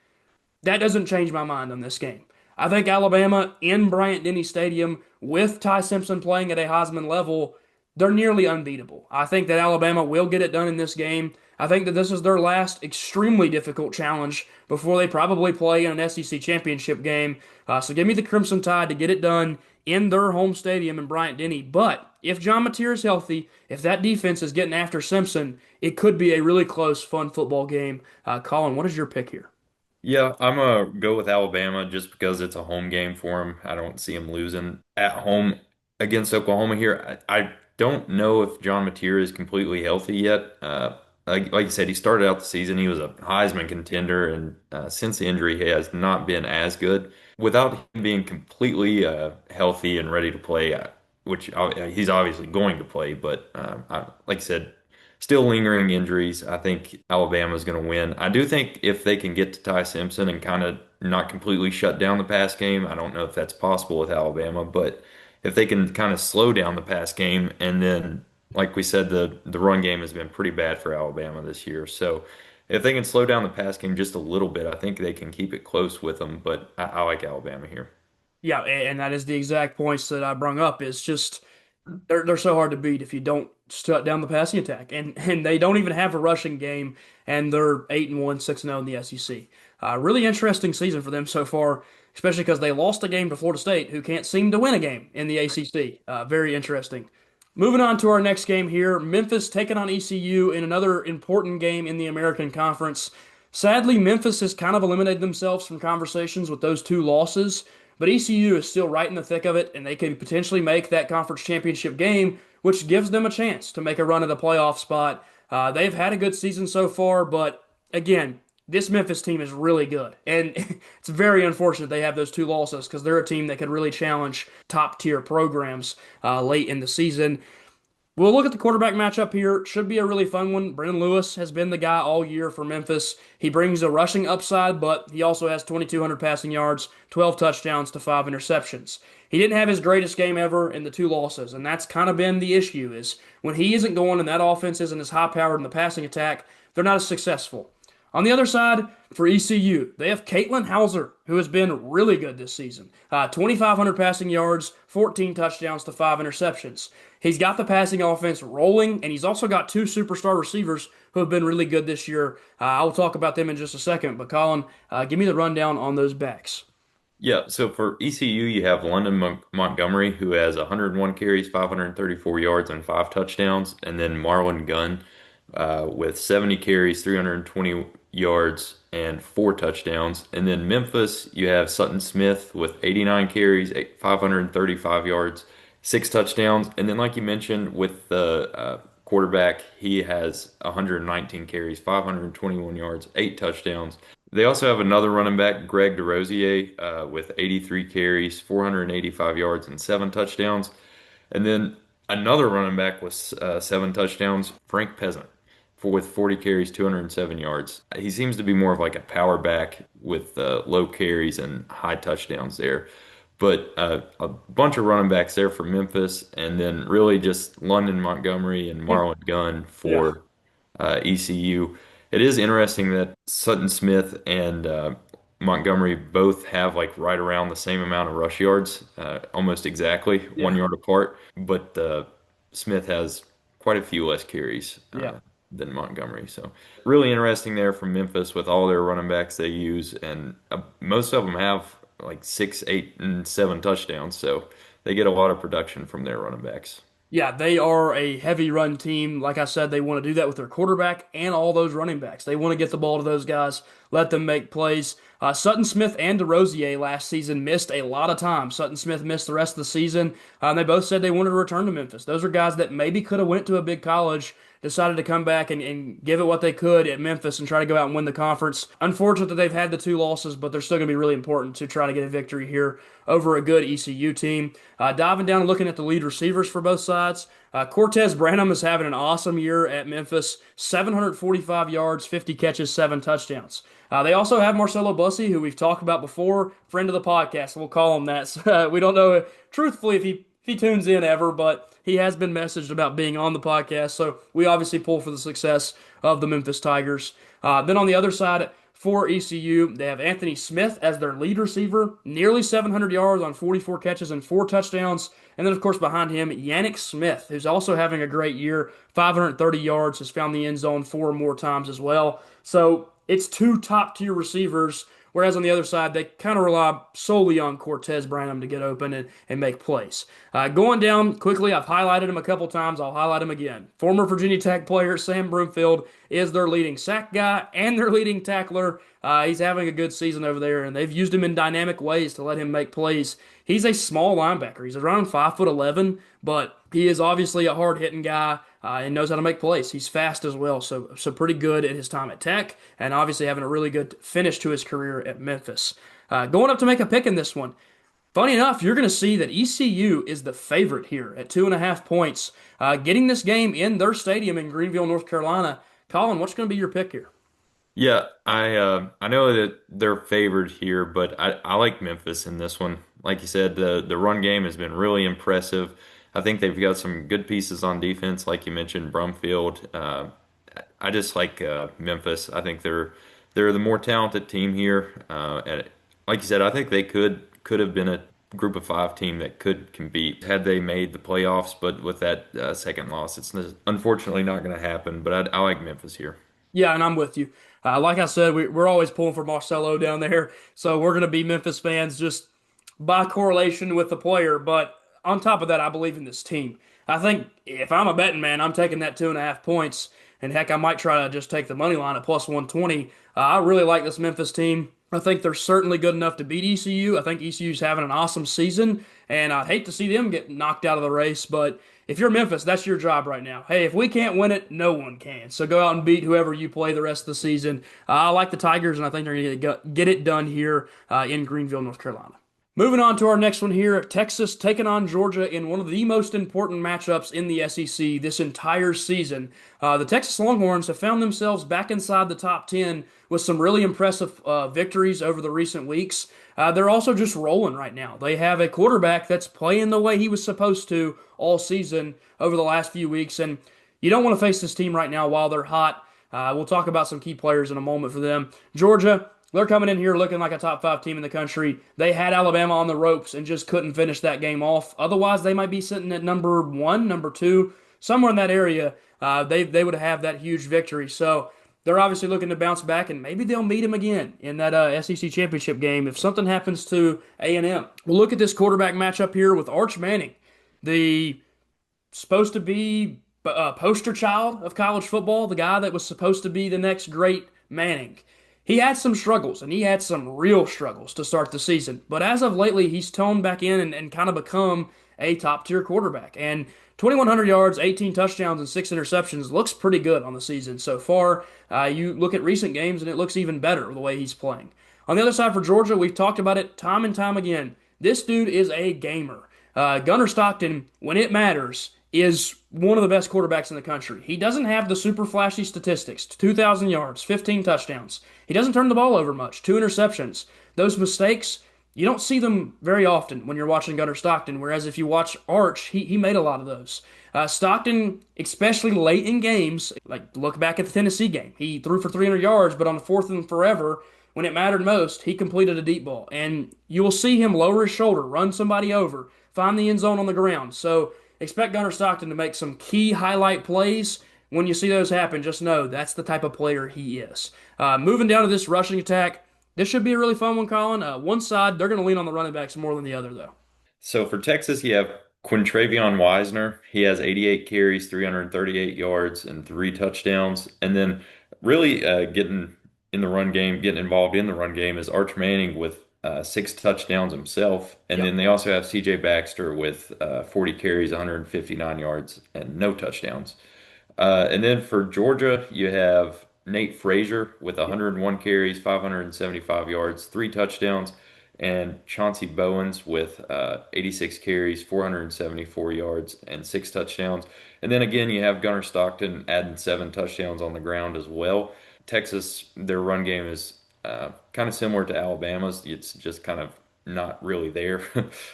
That doesn't change my mind on this game. I think Alabama in Bryant-Denny Stadium with Ty Simpson playing at a Heisman level, they're nearly unbeatable. I think that Alabama will get it done in this game. I think that this is their last extremely difficult challenge before they probably play in an SEC championship game. So give me the Crimson Tide to get it done in their home stadium in Bryant-Denny. But if John Mateer is healthy, if that defense is getting after Simpson, it could be a really close, fun football game. Colin, what is your pick here? Yeah, I'm gonna go with Alabama just because it's a home game for him. I don't see him losing at home against Oklahoma here. I don't know if John Mateer is completely healthy yet. Like you said, he started out the season. He was a Heisman contender, and since the injury, he has not been as good. Without him being completely healthy and ready to play, which he's obviously going to play, but like I said, still lingering injuries. I think Alabama's going to win. I do think if they can get to Ty Simpson and kind of not completely shut down the pass game, I don't know if that's possible with Alabama, but if they can kind of slow down the pass game and then, like we said, the run game has been pretty bad for Alabama this year. So if they can slow down the pass game just a little bit, I think they can keep it close with them. But I like Alabama here. Yeah, and that is the exact points that I brung up. Is just they're so hard to beat if you don't shut down the passing attack, and they don't even have a rushing game, and they're 8-1, 6-0 in the SEC. Really interesting season for them so far, especially because they lost a game to Florida State, who can't seem to win a game in the ACC. Very interesting. Moving on to our next game here, Memphis taking on ECU in another important game in the American Conference. Sadly, Memphis has kind of eliminated themselves from conversations with those two losses, but ECU is still right in the thick of it, and they could potentially make that conference championship game, which gives them a chance to make a run at a playoff spot. They've had a good season so far, but again, this Memphis team is really good. And it's very unfortunate they have those two losses because they're a team that could really challenge top tier programs late in the season. We'll look at the quarterback matchup here. Should be a really fun one. Brendan Lewis has been the guy all year for Memphis. He brings a rushing upside, but he also has 2,200 passing yards, 12 touchdowns to 5 interceptions. He didn't have his greatest game ever in the two losses, and that's kind of been the issue is when he isn't going and that offense isn't as high powered in the passing attack, they're not as successful. On the other side, for ECU, they have Caitlin Hauser, who has been really good this season. 2,500 passing yards, 14 touchdowns to 5 interceptions. He's got the passing offense rolling, and he's also got two superstar receivers who have been really good this year. I'll talk about them in just a second, but Colin, give me the rundown on those backs. Yeah, so for ECU, you have London Montgomery, who has 101 carries, 534 yards, and 5 touchdowns, and then Marlon Gunn with 70 carries, 320 yards, and 4 touchdowns. And then Memphis, you have Sutton Smith with 89 carries, 535 yards, 6 touchdowns. And then, like you mentioned, with the quarterback, he has 119 carries, 521 yards, 8 touchdowns. They also have another running back, Greg DeRosier, with 83 carries, 485 yards, and 7 touchdowns. And then another running back with 7 touchdowns, Frank Peasant, with 40 carries, 207 yards. He seems to be more of like a power back with low carries and high touchdowns there. But a bunch of running backs there for Memphis, and then really just London Montgomery and Marlon Gunn Yeah. for ECU. It is interesting that Sutton Smith and Montgomery both have like right around the same amount of rush yards, almost exactly Yeah. 1 yard apart. But Smith has quite a few less carries Yeah. than Montgomery. So really interesting there from Memphis with all their running backs they use, and most of them have like 6, 8, and 7 touchdowns. So they get a lot of production from their running backs. Yeah, they are a heavy run team. Like I said, they want to do that with their quarterback and all those running backs. They want to get the ball to those guys, let them make plays. Sutton Smith and DeRosier last season missed a lot of time. Sutton Smith missed the rest of the season, and they both said they wanted to return to Memphis. Those are guys that maybe could have went to a big college, decided to come back and give it what they could at Memphis and try to go out and win the conference. Unfortunate that they've had the 2 losses, but they're still going to be really important to try to get a victory here over a good ECU team. Diving down and looking at the lead receivers for both sides, Cortez Branham is having an awesome year at Memphis, 745 yards, 50 catches, 7 touchdowns. They also have Marcelo Bussey, who we've talked about before, friend of the podcast. We'll call him that. So, we don't know, truthfully, if he tunes in ever, but he has been messaged about being on the podcast. So we obviously pull for the success of the Memphis Tigers. Then on the other side, for ECU, they have Anthony Smith as their lead receiver, nearly 700 yards on 44 catches and 4 touchdowns. And then, of course, behind him, Yannick Smith, who's also having a great year, 530 yards, has found the end zone 4 or more times as well. So it's 2 top-tier receivers, whereas on the other side, they kind of rely solely on Cortez Branham to get open and make plays. Going down quickly, I've highlighted him a couple times. I'll highlight him again. Former Virginia Tech player Sam Broomfield is their leading sack guy and their leading tackler. He's having a good season over there, and they've used him in dynamic ways to let him make plays. He's a small linebacker. He's around 5'11", but he is obviously a hard-hitting guy and knows how to make plays. He's fast as well, so pretty good at his time at Tech, and obviously having a really good finish to his career at Memphis. Going up to make a pick in this one. Funny enough, you're going to see that ECU is the favorite here at 2.5 points, getting this game in their stadium in Greenville, North Carolina. Colin, what's going to be your pick here? Yeah, I know that they're favored here, but I like Memphis in this one. Like you said, the run game has been really impressive. I think they've got some good pieces on defense, like you mentioned, Brumfield. I just like Memphis. I think they're the more talented team here. And like you said, I think they could have been a group of 5 team that could compete had they made the playoffs. But with that second loss, it's unfortunately not going to happen. But I like Memphis here. Yeah, and I'm with you. Like I said, we're always pulling for Marcelo down there, so we're going to be Memphis fans just by correlation with the player. But on top of that, I believe in this team. I think if I'm a betting man, I'm taking that 2.5 points, and heck, I might try to just take the money line at plus 120. I really like this Memphis team. I think they're certainly good enough to beat ECU. I think ECU's having an awesome season, and I'd hate to see them get knocked out of the race, but if you're Memphis, that's your job right now. Hey, if we can't win it, no one can. So go out and beat whoever you play the rest of the season. I like the Tigers, and I think they're going to get it done here in Greenville, North Carolina. Moving on to our next one here, Texas taking on Georgia in one of the most important matchups in the SEC this entire season. The Texas Longhorns have found themselves back inside the top 10 with some really impressive victories over the recent weeks. They're also just rolling right now. They have a quarterback that's playing the way he was supposed to all season over the last few weeks, and you don't want to face this team right now while they're hot. We'll talk about some key players in a moment for them. Georgia, they're coming in here looking like a top 5 team in the country. They had Alabama on the ropes and just couldn't finish that game off. Otherwise, they might be sitting at number 1, number 2, somewhere in that area. They would have that huge victory. So they're obviously looking to bounce back, and maybe they'll meet him again in that SEC championship game if something happens to A&M. We'll look at this quarterback matchup here with Arch Manning, the supposed to be poster child of college football, the guy that was supposed to be the next great Manning. He had some struggles, and he had some real struggles to start the season. But as of lately, he's toned back in and kind of become a top-tier quarterback. And 2,100 yards, 18 touchdowns, and 6 interceptions looks pretty good on the season so far. You look at recent games, and it looks even better the way he's playing. On the other side for Georgia, we've talked about it time and time again. This dude is a gamer. Gunnar Stockton, when it matters, is one of the best quarterbacks in the country. He doesn't have the super flashy statistics, 2,000 yards, 15 touchdowns. He doesn't turn the ball over much, 2 interceptions. Those mistakes, you don't see them very often when you're watching Gunnar Stockton, whereas if you watch Arch, he made a lot of those. Stockton, especially late in games, like look back at the Tennessee game. He threw for 300 yards, but on the 4th and forever, when it mattered most, he completed a deep ball. And you will see him lower his shoulder, run somebody over, find the end zone on the ground. So expect Gunnar Stockton to make some key highlight plays when you see those happen, just know that's the type of player he is. Moving down to this rushing attack, this should be a really fun one, Colin. One side, they're going to lean on the running backs more than the other, though. So for Texas, you have Quintravion Wisner. He has 88 carries, 338 yards, and 3 touchdowns. And then really getting in the run game, getting involved in the run game is Arch Manning with 6 touchdowns himself. And Yep. then they also have CJ Baxter with 40 carries, 159 yards, and no touchdowns. And then for Georgia, you have Nate Frazier with Yep. 101 carries, 575 yards, 3 touchdowns, and Chauncey Bowens with 86 carries, 474 yards, and 6 touchdowns. And then again, you have Gunnar Stockton adding 7 touchdowns on the ground as well. Texas, their run game is kind of similar to Alabama's. It's just kind of not really there.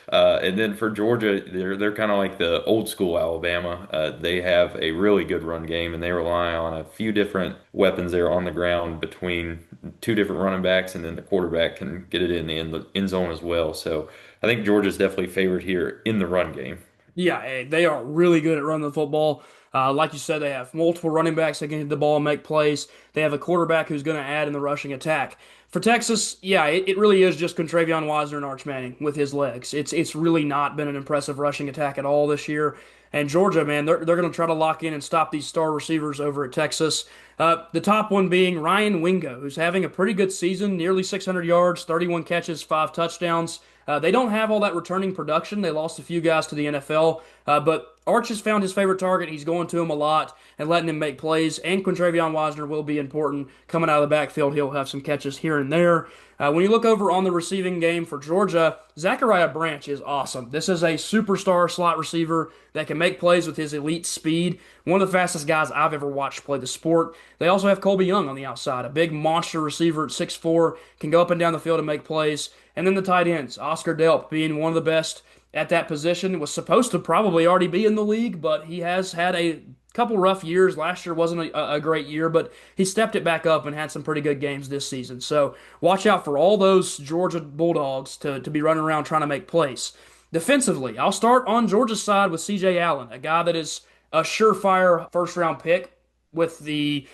And then for Georgia, they're kind of like the old school Alabama. They have a really good run game, and they rely on a few different weapons there on the ground between two different running backs, and then the quarterback can get it in the end zone as well. So I think Georgia's definitely favored here in the run game. Yeah, they are really good at running the football. Like you said, they have multiple running backs that can hit the ball and make plays. They have a quarterback who's going to add in the rushing attack. For Texas, yeah, it really is just Contravion Wisener and Arch Manning with his legs. It's really not been an impressive rushing attack at all this year. And Georgia, man, they're going to try to lock in and stop these star receivers over at Texas. The top one being Ryan Wingo, who's having a pretty good season, nearly 600 yards, 31 catches, 5 touchdowns. They don't have all that returning production. They lost a few guys to the NFL, but Arch has found his favorite target. He's going to him a lot and letting him make plays. And Quintravion Wisner will be important coming out of the backfield. He'll have some catches here and there. When you look over on the receiving game for Georgia, Zachariah Branch is awesome. This is a superstar slot receiver that can make plays with his elite speed. One of the fastest guys I've ever watched play the sport. They also have Colby Young on the outside, a big monster receiver at 6'4", can go up and down the field and make plays. And then the tight ends, Oscar Delp being one of the best at that position, was supposed to probably already be in the league, but he has had a couple rough years. Last year wasn't a great year, but he stepped it back up and had some pretty good games this season. So watch out for all those Georgia Bulldogs to be running around trying to make plays. Defensively, I'll start on Georgia's side with CJ Allen, a guy that is a surefire first round pick with the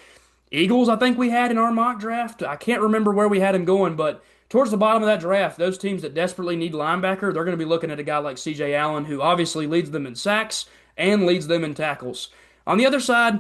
Eagles, I think we had in our mock draft. I can't remember where we had him going, but towards the bottom of that draft, those teams that desperately need linebacker, they're going to be looking at a guy like CJ Allen, who obviously leads them in sacks and leads them in tackles. On the other side,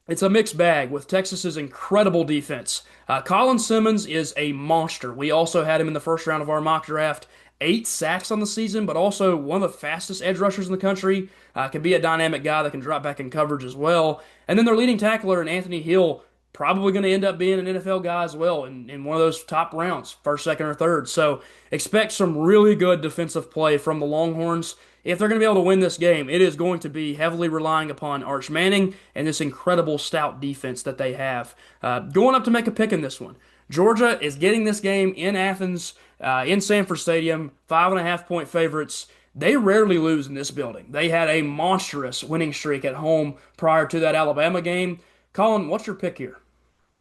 it's a mixed bag with Texas's incredible defense. Colin Simmons is a monster. We also had him in the first round of our mock draft. 8 sacks on the season, but also one of the fastest edge rushers in the country. Can be a dynamic guy that can drop back in coverage as well. And then their leading tackler in Anthony Hill, probably going to end up being an NFL guy as well in one of those top rounds, first, second, or third. So expect some really good defensive play from the Longhorns. If they're going to be able to win this game, it is going to be heavily relying upon Arch Manning and this incredible stout defense that they have. Going up to make a pick in this one. Georgia is getting this game in Athens, in Sanford Stadium, 5.5 point favorites. They rarely lose in this building. They had a monstrous winning streak at home prior to that Alabama game. Colin, what's your pick here?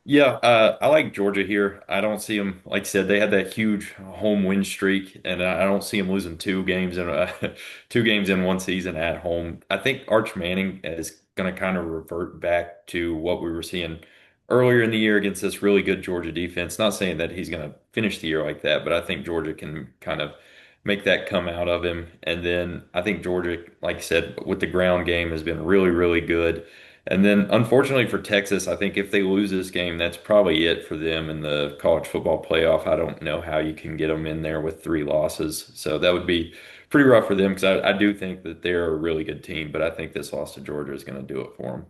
Yeah, I like Georgia here. I don't see them, like I said, they had that huge home win streak, and I don't see them losing 2 games in 2 games in one season at home. I think Arch Manning is going to kind of revert back to what we were seeing earlier in the year against this really good Georgia defense. Not saying that he's going to finish the year like that, but I think Georgia can kind of make that come out of him. And then I think Georgia, like I said, with the ground game has been really, really good. And then, unfortunately for Texas, I think if they lose this game, that's probably it for them in the college football playoff. I don't know how you can get them in there with 3 losses. So that would be pretty rough for them because I do think that they're a really good team, but I think this loss to Georgia is going to do it for them.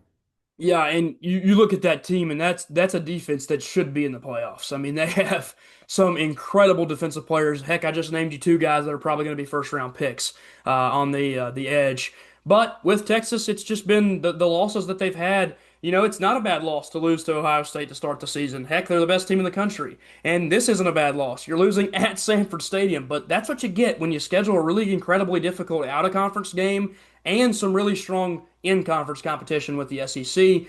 Yeah, and you look at that team, and that's a defense that should be in the playoffs. I mean, they have some incredible defensive players. Heck, I just named you 2 guys that are probably going to be first round picks on the edge. But with Texas, it's just been the losses that they've had. You know, it's not a bad loss to lose to Ohio State to start the season. Heck, they're the best team in the country. And this isn't a bad loss. You're losing at Sanford Stadium, but that's what you get when you schedule a really incredibly difficult out of conference game and some really strong in conference competition with the SEC.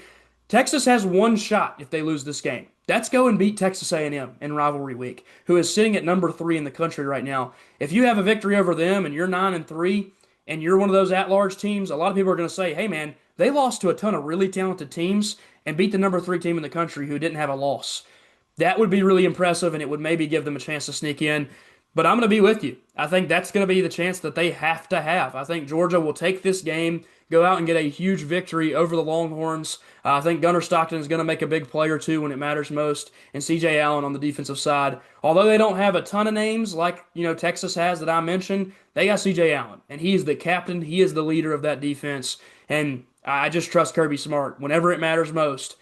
Texas has one shot if they lose this game. That's go and beat Texas A&M in rivalry week, who is sitting at number 3 in the country right now. If you have a victory over them and you're 9-3 and you're one of those at-large teams, a lot of people are going to say, "Hey man, They lost to a ton of really talented teams and beat the number three team in the country who didn't have a loss. That would be really impressive, and it would maybe give them a chance to sneak in. But I'm going to be with you. I think that's going to be the chance that they have to have. I think Georgia will take this game, go out and get a huge victory over the Longhorns. I think Gunnar Stockton is going to make a big play or two when it matters most, and C.J. Allen on the defensive side. Although they don't have a ton of names like Texas has that I mentioned, they got C.J. Allen, and he is the captain. He is the leader of that defense, and I just trust Kirby Smart whenever it matters most.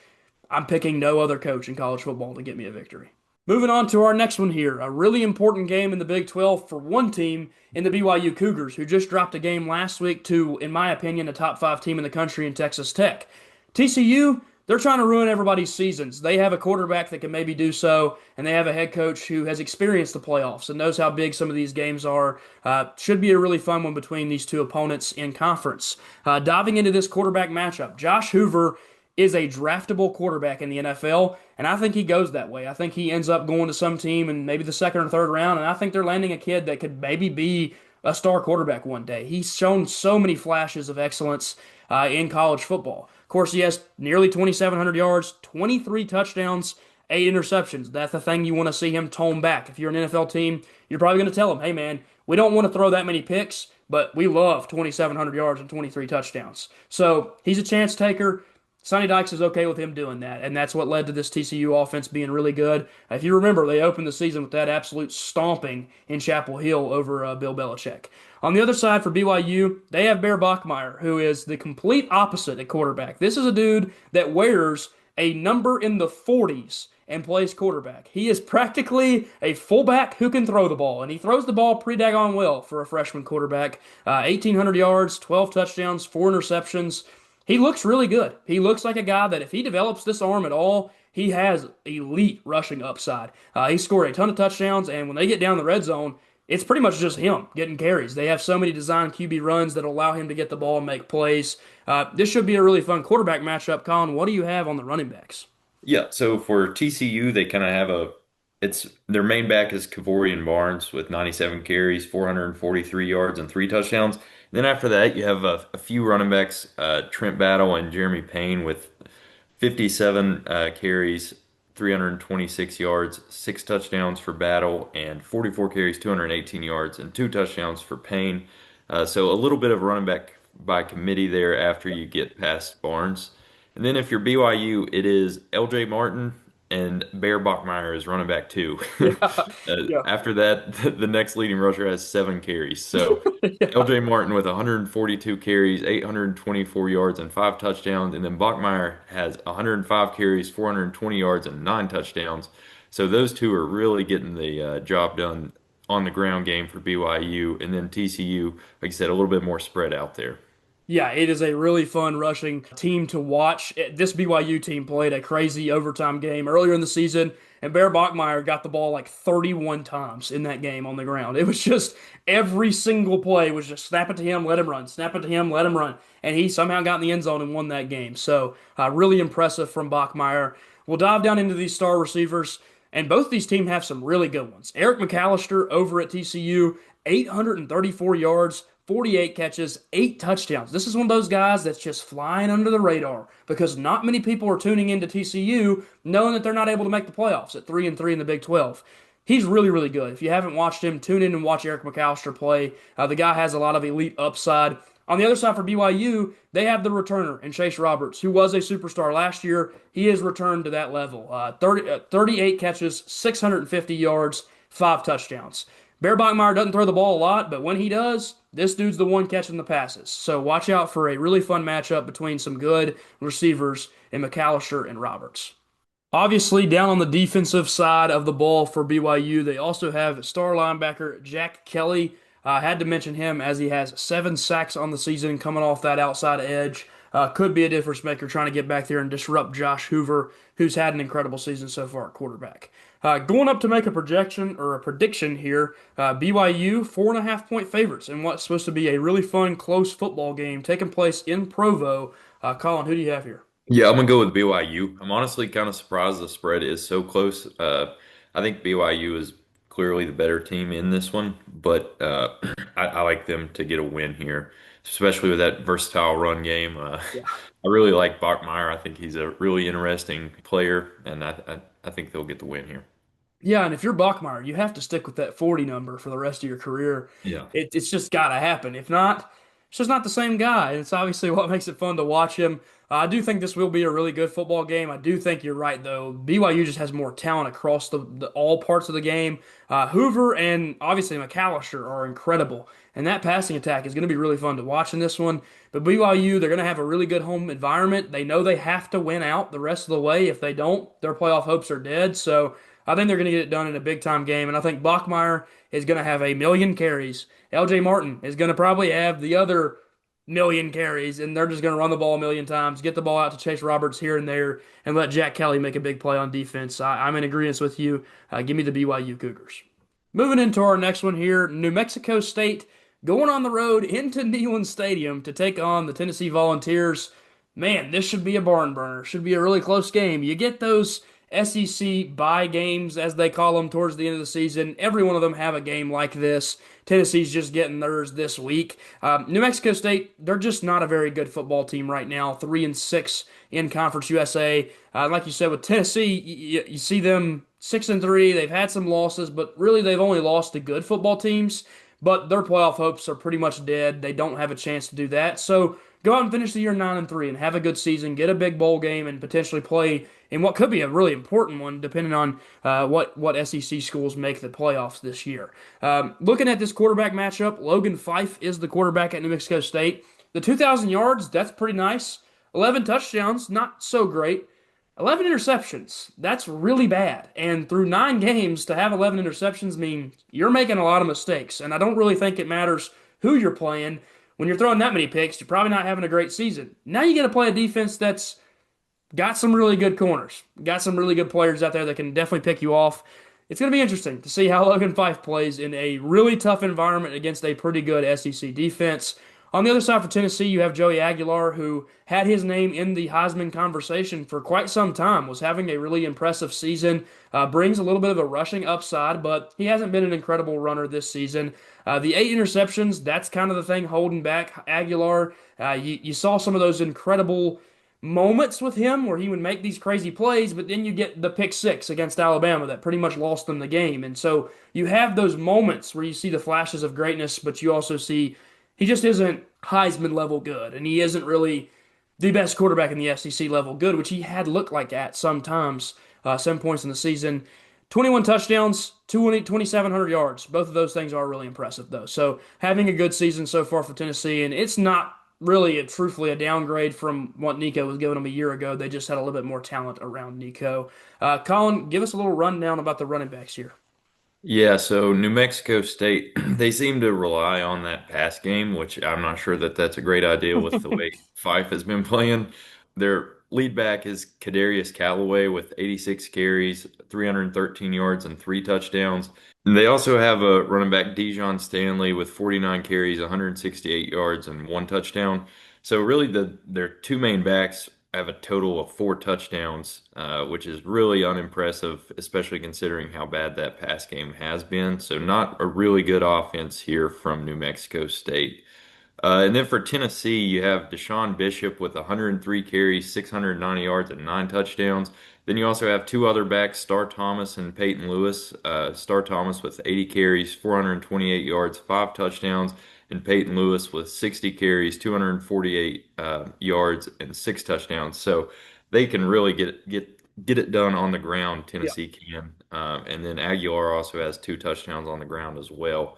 I'm picking no other coach in college football to get me a victory. Moving on to our next one here, a really important game in the Big 12 for one team in the BYU Cougars, who just dropped a game last week to, in my opinion, a top five team in the country in Texas Tech. TCU, they're trying to ruin everybody's seasons. They have a quarterback that can maybe do so, and they have a head coach who has experienced the playoffs and knows how big some of these games are. Should be a really fun one between these two opponents in conference. Diving into this quarterback matchup, Josh Hoover is a draftable quarterback in the NFL, and I think he goes that way. I think he ends up going to some team in maybe the second or third round, and I think they're landing a kid that could maybe be a star quarterback one day. He's shown so many flashes of excellence in college football. Of course, he has nearly 2,700 yards, 23 touchdowns, 8 interceptions. That's the thing you want to see him tone back. If you're an NFL team, you're probably going to tell him, hey, man, we don't want to throw that many picks, but we love 2,700 yards and 23 touchdowns. So he's a chance taker. Sonny Dykes is okay with him doing that, and that's what led to this TCU offense being really good. If you remember, they opened the season with that absolute stomping in Chapel Hill over Bill Belichick. On the other side for BYU, they have Bear Bachmeier, who is the complete opposite at quarterback. This is a dude that wears a number in the 40s and plays quarterback. He is practically a fullback who can throw the ball, and he throws the ball pretty daggone well for a freshman quarterback. 1,800 yards, 12 touchdowns, 4 interceptions. He looks really good. He looks like a guy that if he develops this arm at all, he has elite rushing upside. He scored a ton of touchdowns, and when they get down the red zone, it's pretty much just him getting carries. They have so many designed QB runs that allow him to get the ball and make plays. This should be a really fun quarterback matchup. Colin, what do you have on the running backs? Yeah, so for TCU, they kind of have it's their main back is Kavorian Barnes with 97 carries, 443 yards, and 3 touchdowns. Then after that, you have a few running backs, Trent Battle and Jeremy Payne with 57 carries, 326 yards, 6 touchdowns for Battle, and 44 carries, 218 yards, and 2 touchdowns for Payne. So a little bit of running back by committee there after you get past Barnes. And then if you're BYU, it is LJ Martin and Bear Bachmeier is running back two. Yeah, yeah, After that, the next leading rusher has 7 carries. So yeah. LJ Martin with 142 carries, 824 yards, and 5 touchdowns. And then Bachmeier has 105 carries, 420 yards, and 9 touchdowns. So those two are really getting the job done on the ground game for BYU. And then TCU, like I said, a little bit more spread out there. Yeah, it is a really fun rushing team to watch. This BYU team played a crazy overtime game earlier in the season, and Bear Bachmeier got the ball like 31 times in that game on the ground. It was just every single play was just snap it to him, let him run, snap it to him, let him run. And he somehow got in the end zone and won that game. So, really impressive from Bachmeier. We'll dive down into these star receivers, and both these teams have some really good ones. Eric McAllister over at TCU, 834 yards. 48 catches, 8 touchdowns. This is one of those guys that's just flying under the radar because not many people are tuning into TCU knowing that they're not able to make the playoffs at 3-3 in the Big 12. He's really, really good. If you haven't watched him, tune in and watch Eric McAllister play. The guy has a lot of elite upside. On the other side for BYU, they have the returner in Chase Roberts, who was a superstar last year. He has returned to that level. 38 catches, 650 yards, 5 touchdowns. Bear Bachmeier doesn't throw the ball a lot, but when he does, this dude's the one catching the passes. So watch out for a really fun matchup between some good receivers in McAllister and Roberts. Obviously, down on the defensive side of the ball for BYU, they also have star linebacker Jack Kelly. I had to mention him as he has 7 sacks on the season coming off that outside edge. Could be a difference maker trying to get back there and disrupt Josh Hoover, who's had an incredible season so far at quarterback. Going up to make a projection or a prediction here, BYU 4.5 point favorites in what's supposed to be a really fun, close football game taking place in Provo. Colin, who do you have here? Yeah, I'm gonna go with BYU. I'm honestly kind of surprised the spread is so close. I think BYU is clearly the better team in this one, but I like them to get a win here. especially with that versatile run game. Yeah. I really like Bachmeier. I think he's a really interesting player, and I think they'll get the win here. Yeah, and if you're Bachmeier, you have to stick with that 40 number for the rest of your career. Yeah. It's just got to happen. If not, it's just not the same guy. And it's obviously what makes it fun to watch him. I do think this will be a really good football game. I do think you're right, though. BYU just has more talent across the all parts of the game. Hoover and obviously McAllister are incredible. And that passing attack is going to be really fun to watch in this one. But BYU, they're going to have a really good home environment. They know they have to win out the rest of the way. If they don't, their playoff hopes are dead. So I think they're going to get it done in a big time game, and I think Bachmeier is going to have a million carries. LJ Martin is going to probably have the other million carries, and they're just going to run the ball a million times, get the ball out to Chase Roberts here and there, and let Jack Kelly make a big play on defense. I'm in agreement with you. Give me the BYU Cougars. Moving into our next one here, New Mexico State going on the road into Neyland Stadium to take on the Tennessee Volunteers. Man, this should be a barn burner. Should be a really close game. You get those SEC bye games, as they call them, towards the end of the season. Every one of them have a game like this. Tennessee's just getting theirs this week. New Mexico State, they're just not a very good football team right now. 3-6 in Conference USA. Like you said, with Tennessee, you see them 6-3. They've had some losses, but really they've only lost to good football teams. But their playoff hopes are pretty much dead. They don't have a chance to do that. So go out and finish the year 9-3 and have a good season, get a big bowl game, and potentially play in what could be a really important one, depending on what SEC schools make the playoffs this year. Looking at this quarterback matchup, Logan Fife is the quarterback at New Mexico State. The 2,000 yards, that's pretty nice. 11 touchdowns, not so great. 11 interceptions, that's really bad. And through 9 games, to have 11 interceptions mean you're making a lot of mistakes. And I don't really think it matters who you're playing. When you're throwing that many picks, you're probably not having a great season. Now you got to play a defense that's got some really good corners, got some really good players out there that can definitely pick you off. It's going to be interesting to see how Logan Fife plays in a really tough environment against a pretty good SEC defense. On the other side for Tennessee, you have Joey Aguilar, who had his name in the Heisman conversation for quite some time, was having a really impressive season, brings a little bit of a rushing upside, but he hasn't been an incredible runner this season. The 8 interceptions, that's kind of the thing holding back Aguilar. You saw some of those incredible moments with him where he would make these crazy plays, but then you get the pick six against Alabama that pretty much lost them the game. And so you have those moments where you see the flashes of greatness, but you also see he just isn't Heisman level good, and he isn't really the best quarterback in the SEC level good, which he had looked like at sometimes. 7 points in the season, 21 touchdowns, 2,700 yards. Both of those things are really impressive, though. So having a good season so far for Tennessee, and it's not really, truthfully, a downgrade from what Nico was giving them a year ago. They just had a little bit more talent around Nico. Colin, give us a little rundown about the running backs here. Yeah, so New Mexico State, they seem to rely on that pass game, which I'm not sure that that's a great idea with the way Fife has been playing. Their lead back is Kadarius Callaway with 86 carries, 313 yards, and 3 touchdowns. And they also have a running back, Dijon Stanley, with 49 carries, 168 yards, and 1 touchdown. So really, their two main backs have a total of 4 touchdowns, which is really unimpressive, especially considering how bad that pass game has been. So not a really good offense here from New Mexico State. And then for Tennessee, you have Deshaun Bishop with 103 carries, 690 yards, and 9 touchdowns. Then you also have two other backs, Star Thomas and Peyton Lewis. Star Thomas with 80 carries, 428 yards, 5 touchdowns, and Peyton Lewis with 60 carries, 248 yards, and 6 touchdowns. So they can really get it done on the ground. Yeah. Tennessee can, and then Aguilar also has 2 touchdowns on the ground as well.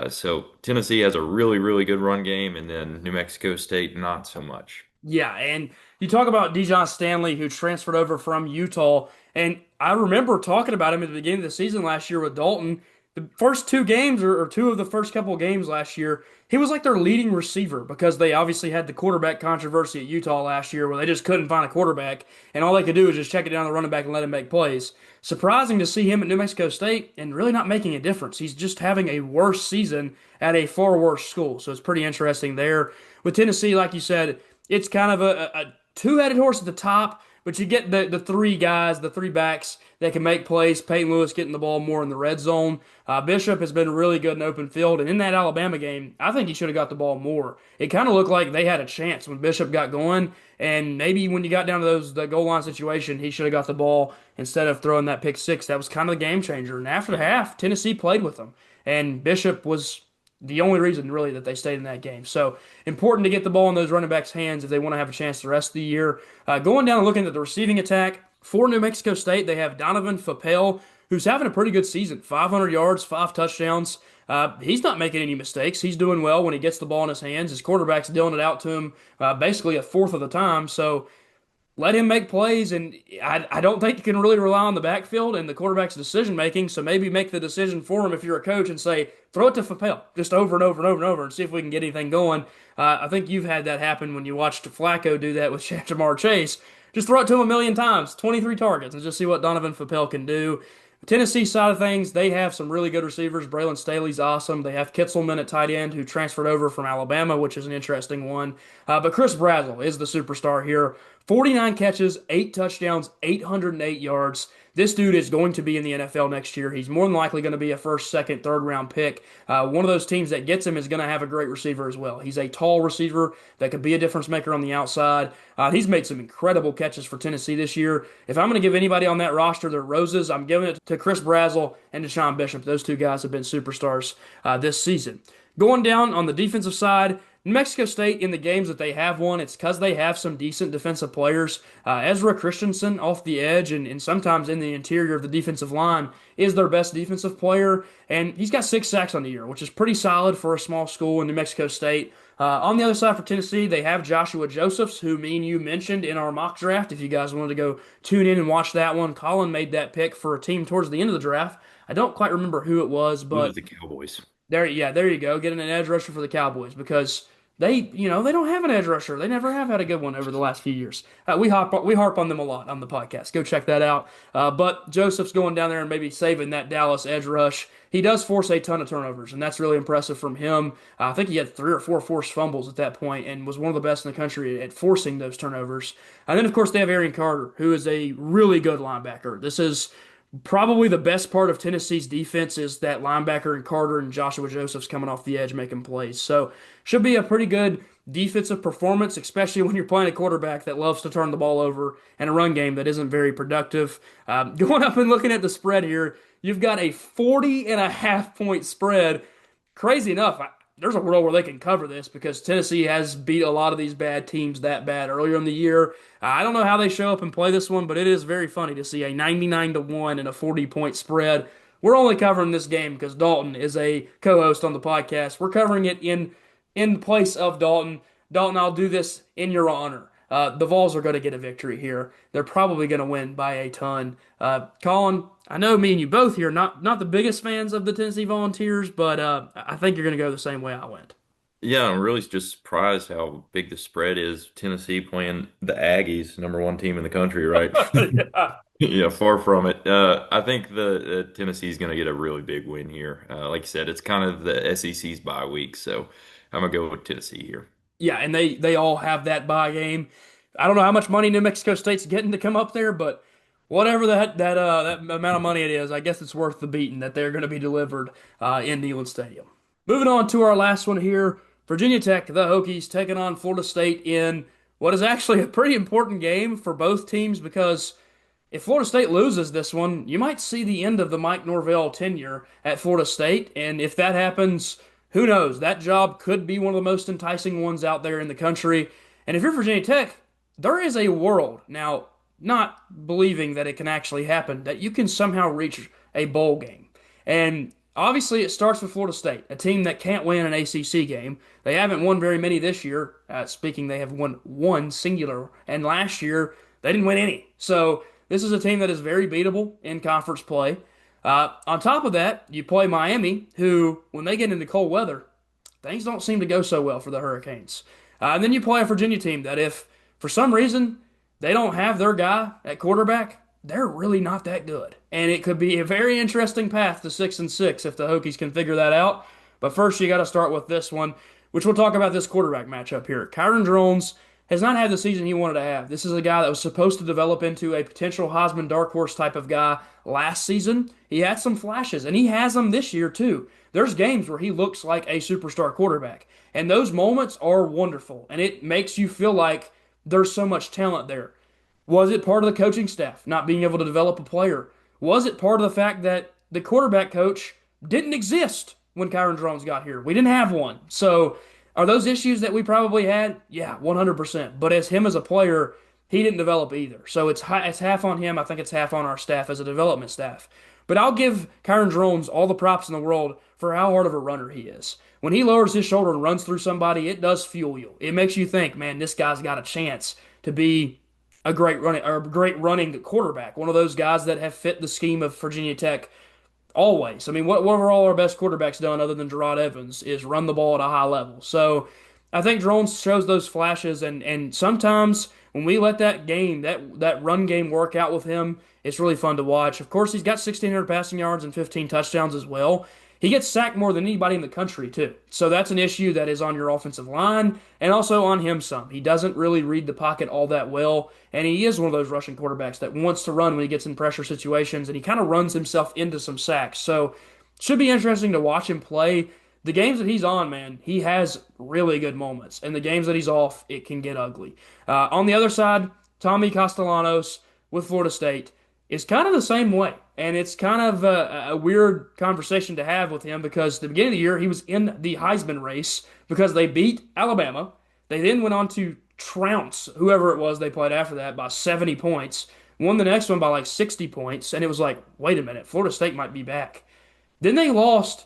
So Tennessee has a really, really good run game, and then New Mexico State not so much. Yeah, and you talk about Dijon Stanley, who transferred over from Utah, and I remember talking about him at the beginning of the season last year with Dalton. The first 2 games, or two of the first couple of games last year, he was like their leading receiver because they obviously had the quarterback controversy at Utah last year where they just couldn't find a quarterback, and all they could do was just check it down the running back and let him make plays. Surprising to see him at New Mexico State and really not making a difference. He's just having a worse season at a far worse school, so it's pretty interesting there. With Tennessee, like you said, it's kind of a two-headed horse at the top, but you get the three guys, the three backs that can make plays. Peyton Lewis getting the ball more in the red zone. Bishop has been really good in open field, and in that Alabama game, I think he should have got the ball more. It kind of looked like they had a chance when Bishop got going, and maybe when you got down to the goal line situation, he should have got the ball instead of throwing that pick six. That was kind of the game changer. And after the half, Tennessee played with them, and Bishop was the only reason really that they stayed in that game. So important to get the ball in those running backs' hands if they want to have a chance the rest of the year. Going down and looking at the receiving attack for New Mexico State, they have Donovan Fapel, who's having a pretty good season. 500 yards, 5 touchdowns. He's not making any mistakes. He's doing well when he gets the ball in his hands. His quarterback's dealing it out to him basically a fourth of the time. So let him make plays, and I don't think you can really rely on the backfield and the quarterback's decision making. So maybe make the decision for him if you're a coach and say, throw it to Fapel just over and over and over and over and see if we can get anything going. I think you've had that happen when you watched Flacco do that with Jamar Chase. Just throw it to him a million times, 23 targets, and just see what Donovan Fapel can do. Tennessee side of things, they have some really good receivers. Braylon Staley's awesome. They have Kitzelman at tight end, who transferred over from Alabama, which is an interesting one. But Chris Brazzell is the superstar here. 49 catches, 8 touchdowns, 808 yards. This dude is going to be in the NFL next year. He's more than likely going to be a first, second, third round pick. One of those teams that gets him is going to have a great receiver as well. He's a tall receiver that could be a difference maker on the outside. He's made some incredible catches for Tennessee this year. If I'm going to give anybody on that roster their roses, I'm giving it to Chris Brazzell and Deshaun Bishop. Those two guys have been superstars this season. Going down on the defensive side, New Mexico State, in the games that they have won, it's because they have some decent defensive players. Ezra Christensen off the edge and sometimes in the interior of the defensive line is their best defensive player, and he's got 6 sacks on the year, which is pretty solid for a small school in New Mexico State. On the other side for Tennessee, they have Joshua Josephs, who me and you mentioned in our mock draft. If you guys wanted to go tune in and watch that one, Colin made that pick for a team towards the end of the draft. I don't quite remember who it was, It was but the Cowboys. there you go, getting an edge rusher for the Cowboys because they don't have an edge rusher. They never have had a good one over the last few years. We harp on them a lot on the podcast. Go check that out. But Joseph's going down there and maybe saving that Dallas edge rush. He does force a ton of turnovers, and that's really impressive from him. I think he had 3 or 4 forced fumbles at that point and was one of the best in the country at forcing those turnovers. And then, of course, they have Arian Carter, who is a really good linebacker. This is probably the best part of Tennessee's defense is that linebacker and Carter and Joshua Josephs coming off the edge making plays. So should be a pretty good defensive performance, especially when you're playing a quarterback that loves to turn the ball over and a run game that isn't very productive. Going up and looking at the spread here, you've got a 40.5 point spread. Crazy enough, there's a world where they can cover this because Tennessee has beat a lot of these bad teams that bad earlier in the year. I don't know how they show up and play this one, but it is very funny to see a 99-1 and a 40-point spread. We're only covering this game because Dalton is a co-host on the podcast. We're covering it in place of Dalton. Dalton, I'll do this in your honor. The Vols are going to get a victory here. They're probably going to win by a ton. Colin, I know me and you both here, not the biggest fans of the Tennessee Volunteers, but I think you're going to go the same way I went. Yeah, I'm really just surprised how big the spread is. Tennessee playing the Aggies, number one team in the country, right? Yeah. Yeah, far from it. I think the Tennessee's going to get a really big win here. Like you said, it's kind of the SEC's bye week, so I'm gonna go with Tennessee here. Yeah, and they all have that bye game. I don't know how much money New Mexico State's getting to come up there, but whatever that amount of money it is, I guess it's worth the beating that they're going to be delivered in Neyland Stadium. Moving on to our last one here, Virginia Tech, the Hokies taking on Florida State in what is actually a pretty important game for both teams because if Florida State loses this one, you might see the end of the Mike Norvell tenure at Florida State, and if that happens, who knows? That job could be one of the most enticing ones out there in the country. And if you're Virginia Tech, there is a world, now, not believing that it can actually happen, that you can somehow reach a bowl game. And obviously, it starts with Florida State, a team that can't win an ACC game. They haven't won very many this year. Speaking, they have won one singular, and last year, they didn't win any. So, this is a team that is very beatable in conference play. On top of that, you play Miami, who, when they get into cold weather, things don't seem to go so well for the Hurricanes. And then you play a Virginia team that if, for some reason, they don't have their guy at quarterback, they're really not that good. And it could be a very interesting path to 6-6 if the Hokies can figure that out. But first, you got to start with this one, which we'll talk about this quarterback matchup here. Kyron Drones has not had the season he wanted to have. This is a guy that was supposed to develop into a potential Heisman dark horse type of guy last season. He had some flashes, and he has them this year too. There's games where he looks like a superstar quarterback, and those moments are wonderful, and it makes you feel like there's so much talent there. Was it part of the coaching staff not being able to develop a player? Was it part of the fact that the quarterback coach didn't exist when Kyron Drones got here? We didn't have one. So are those issues that we probably had? Yeah, 100%. But as him as a player, he didn't develop either. So it's half on him. I think it's half on our staff as a development staff. But I'll give Kyron Drones all the props in the world for how hard of a runner he is. When he lowers his shoulder and runs through somebody, it does fuel you. It makes you think, man, this guy's got a chance to be a great running quarterback. One of those guys that have fit the scheme of Virginia Tech always. I mean, what have all our best quarterbacks done other than Gerard Evans is run the ball at a high level. So I think Drones shows those flashes, and sometimes when we let that run game work out with him, it's really fun to watch. Of course, he's got 1,600 passing yards and 15 touchdowns as well. He gets sacked more than anybody in the country, too. So that's an issue that is on your offensive line and also on him some. He doesn't really read the pocket all that well, and he is one of those rushing quarterbacks that wants to run when he gets in pressure situations, and he kind of runs himself into some sacks. So should be interesting to watch him play. The games that he's on, man, he has really good moments. And the games that he's off, it can get ugly. On the other side, Tommy Castellanos with Florida State is kind of the same way. And it's kind of a weird conversation to have with him because at the beginning of the year, he was in the Heisman race because they beat Alabama. They then went on to trounce whoever it was they played after that by 70 points, won the next one by like 60 points. And it was like, wait a minute, Florida State might be back. Then they lost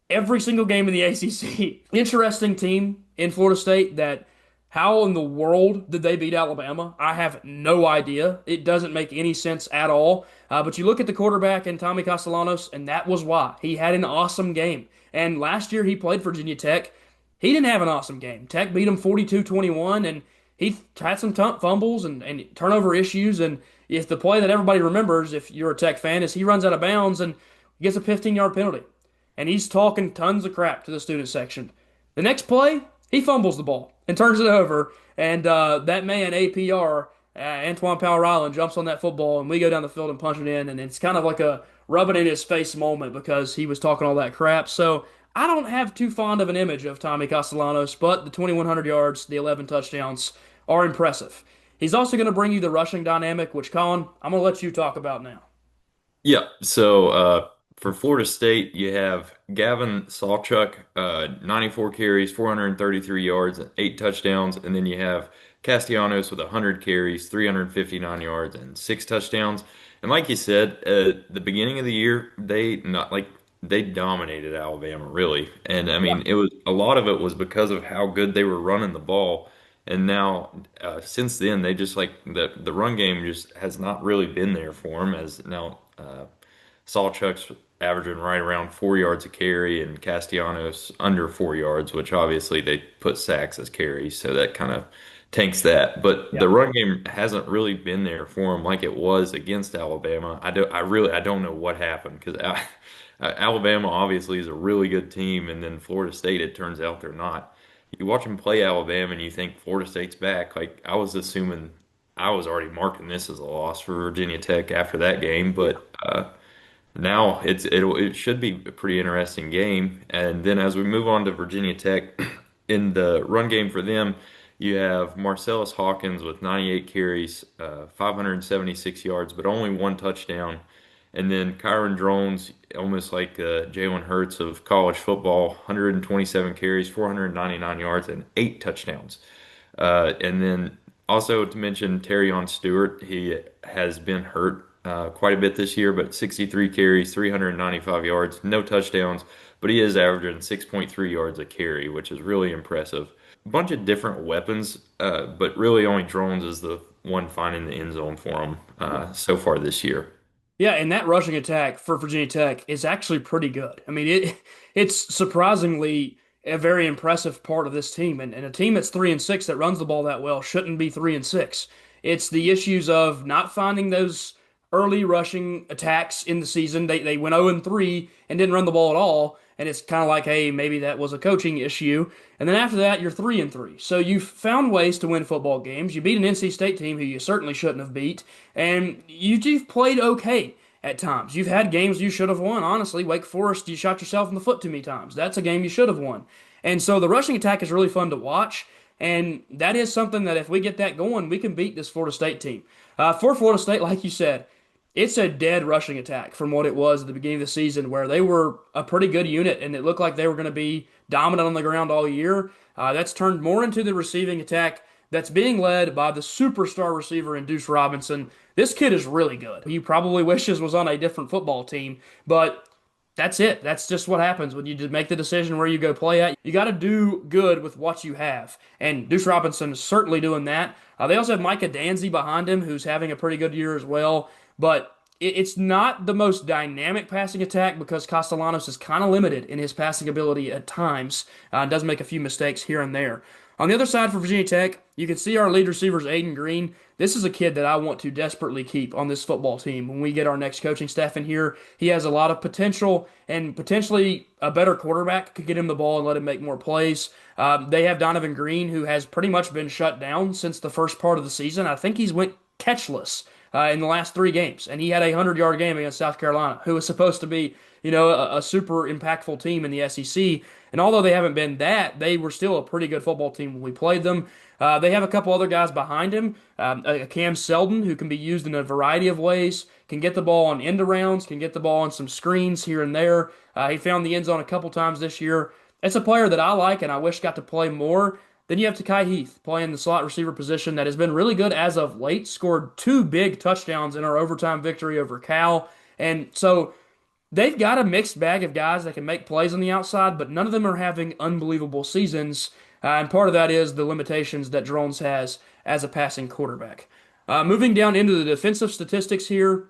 every single game in the ACC. Interesting team in Florida State that how in the world did they beat Alabama? I have no idea. It doesn't make any sense at all. But you look at the quarterback and Tommy Castellanos, and that was why. He had an awesome game. And last year he played Virginia Tech. He didn't have an awesome game. Tech beat him 42-21, and he had some fumbles and turnover issues. And if the play that everybody remembers, if you're a Tech fan, is he runs out of bounds and gets a 15-yard penalty. And he's talking tons of crap to the student section. The next play, he fumbles the ball and turns it over. And that man, APR, Antoine Powell Ryland, jumps on that football, and we go down the field and punch it in. And it's kind of like a rub it in his face moment because he was talking all that crap. So I don't have too fond of an image of Tommy Castellanos, but the 2,100 yards, the 11 touchdowns are impressive. He's also going to bring you the rushing dynamic, which, Colin, I'm going to let you talk about now. Yeah. So for Florida State, you have Gavin Sawchuk, 94 carries, 433 yards, and 8 touchdowns. And then you have Castellanos with 100 carries, 359 yards, and 6 touchdowns. And like you said, at the beginning of the year, they dominated Alabama really. And I Yeah. mean, it was a lot of it was because of how good they were running the ball. And now, since then, they just like the run game just has not really been there for them. As now, Sawchuk's averaging right around 4 yards a carry, and Castellanos under 4 yards, which obviously they put sacks as carries, so that kind of tanks that. But Yeah. the run game hasn't really been there for them like it was against Alabama. I don't know what happened because Alabama obviously is a really good team, and then Florida State, it turns out they're not. You watch them play Alabama, and you think Florida State's back. Like I was assuming, I was already marking this as a loss for Virginia Tech after that game, Yeah. but. Now it should be a pretty interesting game. And then as we move on to Virginia Tech, in the run game for them, you have Marcellus Hawkins with 98 carries, 576 yards, but only 1 touchdown. And then Kyron Drones, almost like Jalen Hurts of college football, 127 carries, 499 yards, and 8 touchdowns. And then also to mention Terrion Stewart, he has been hurt quite a bit this year, but 63 carries, 395 yards, no touchdowns, but he is averaging 6.3 yards a carry, which is really impressive. A bunch of different weapons, but really only Drones is the one finding the end zone for him so far this year. Yeah, and that rushing attack for Virginia Tech is actually pretty good. I mean, it's surprisingly a very impressive part of this team, and a team that's 3-6 that runs the ball that well shouldn't be 3-6. It's the issues of not finding those early rushing attacks in the season. They went 0-3 and didn't run the ball at all, and it's kind of like, hey, maybe that was a coaching issue. And then after that, you're 3-3. So you've found ways to win football games. You beat an NC State team who you certainly shouldn't have beat, and you've played okay at times. You've had games you should have won. Honestly, Wake Forest, you shot yourself in the foot too many times. That's a game you should have won. And so the rushing attack is really fun to watch. And that is something that if we get that going, we can beat this Florida State team. For Florida State, like you said, it's a dead rushing attack from what it was at the beginning of the season, where they were a pretty good unit and it looked like they were going to be dominant on the ground all year. That's turned more into the receiving attack that's being led by the superstar receiver in Deuce Robinson. This kid is really good. He probably wishes was on a different football team, but that's it. That's just what happens when you just make the decision where you go play at. You got to do good with what you have. And Deuce Robinson is certainly doing that. They also have Micah Danzy behind him, who's having a pretty good year as well. But it's not the most dynamic passing attack because Castellanos is kind of limited in his passing ability at times. Does make a few mistakes here and there. On the other side for Virginia Tech, you can see our lead receivers, Aiden Green. This is a kid that I want to desperately keep on this football team when we get our next coaching staff in here. He has a lot of potential, and potentially a better quarterback could get him the ball and let him make more plays. They have Donovan Green, who has pretty much been shut down since the first part of the season. I think he's went catchless in the last 3 games, and he had a 100-yard game against South Carolina, who was supposed to be, a super impactful team in the SEC. And although they haven't been that, they were still a pretty good football team when we played them. They have a couple other guys behind him. A Cam Seldon, who can be used in a variety of ways, can get the ball on end arounds, can get the ball on some screens here and there. He found the end zone a couple times this year. It's a player that I like and I wish got to play more. Then you have Takai Heath playing the slot receiver position that has been really good as of late, scored 2 big touchdowns in our overtime victory over Cal. And so they've got a mixed bag of guys that can make plays on the outside, but none of them are having unbelievable seasons. And part of that is the limitations that Drones has as a passing quarterback. Moving down into the defensive statistics here,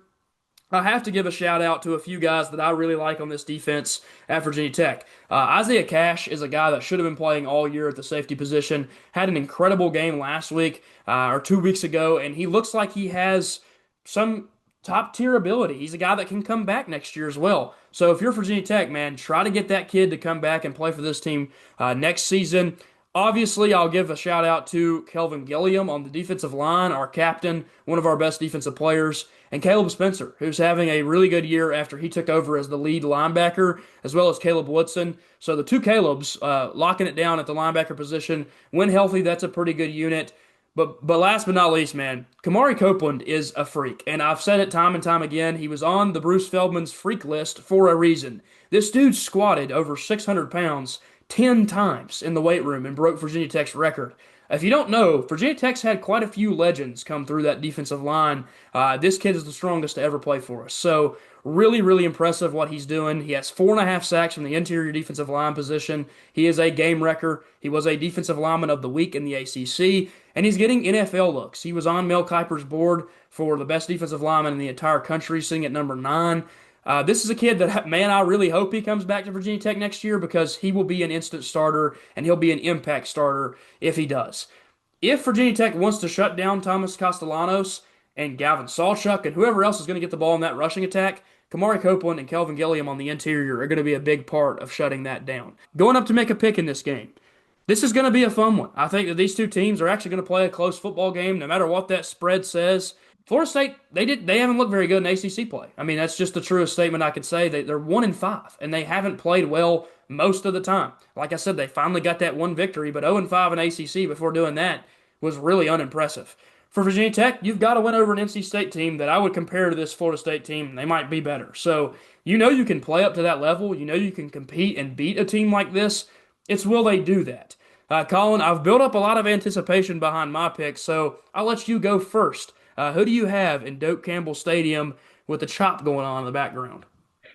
I have to give a shout out to a few guys that I really like on this defense at Virginia Tech. Isaiah Cash is a guy that should have been playing all year at the safety position. Had an incredible game last week or 2 weeks ago, and he looks like he has some top tier ability. He's a guy that can come back next year as well. So if you're Virginia Tech, man, try to get that kid to come back and play for this team next season. Obviously, I'll give a shout out to Kelvin Gilliam on the defensive line, our captain, one of our best defensive players, and Caleb Spencer, who's having a really good year after he took over as the lead linebacker, as well as Caleb Woodson. So the two Calebs locking it down at the linebacker position. When healthy, that's a pretty good unit. But last but not least, man, Kamari Copeland is a freak. And I've said it time and time again. He was on the Bruce Feldman's freak list for a reason. This dude squatted over 600 pounds 10 times in the weight room and broke Virginia Tech's record. If you don't know, Virginia Tech's had quite a few legends come through that defensive line. This kid is the strongest to ever play for us. So really, really impressive what he's doing. He has 4.5 sacks from the interior defensive line position. He is a game wrecker. He was a defensive lineman of the week in the ACC, and he's getting NFL looks. He was on Mel Kiper's board for the best defensive lineman in the entire country, sitting at number 9. This is a kid that, man, I really hope he comes back to Virginia Tech next year because he will be an instant starter and he'll be an impact starter if he does. If Virginia Tech wants to shut down Thomas Castellanos and Galvin Sawchuk and whoever else is going to get the ball in that rushing attack, Kamari Copeland and Kelvin Gilliam on the interior are going to be a big part of shutting that down. Going up to make a pick in this game. This is going to be a fun one. I think that these two teams are actually going to play a close football game no matter what that spread says. Florida State, they haven't looked very good in ACC play. I mean, that's just the truest statement I could say. They're 1-5, and they haven't played well most of the time. Like I said, they finally got that one victory, but 0-5 in ACC before doing that was really unimpressive. For Virginia Tech, you've got to win over an NC State team that I would compare to this Florida State team. They might be better. So you know you can play up to that level. You know you can compete and beat a team like this. It's will they do that? Colin, I've built up a lot of anticipation behind my pick, so I'll let you go first. Who do you have in Doak Campbell Stadium with the chop going on in the background?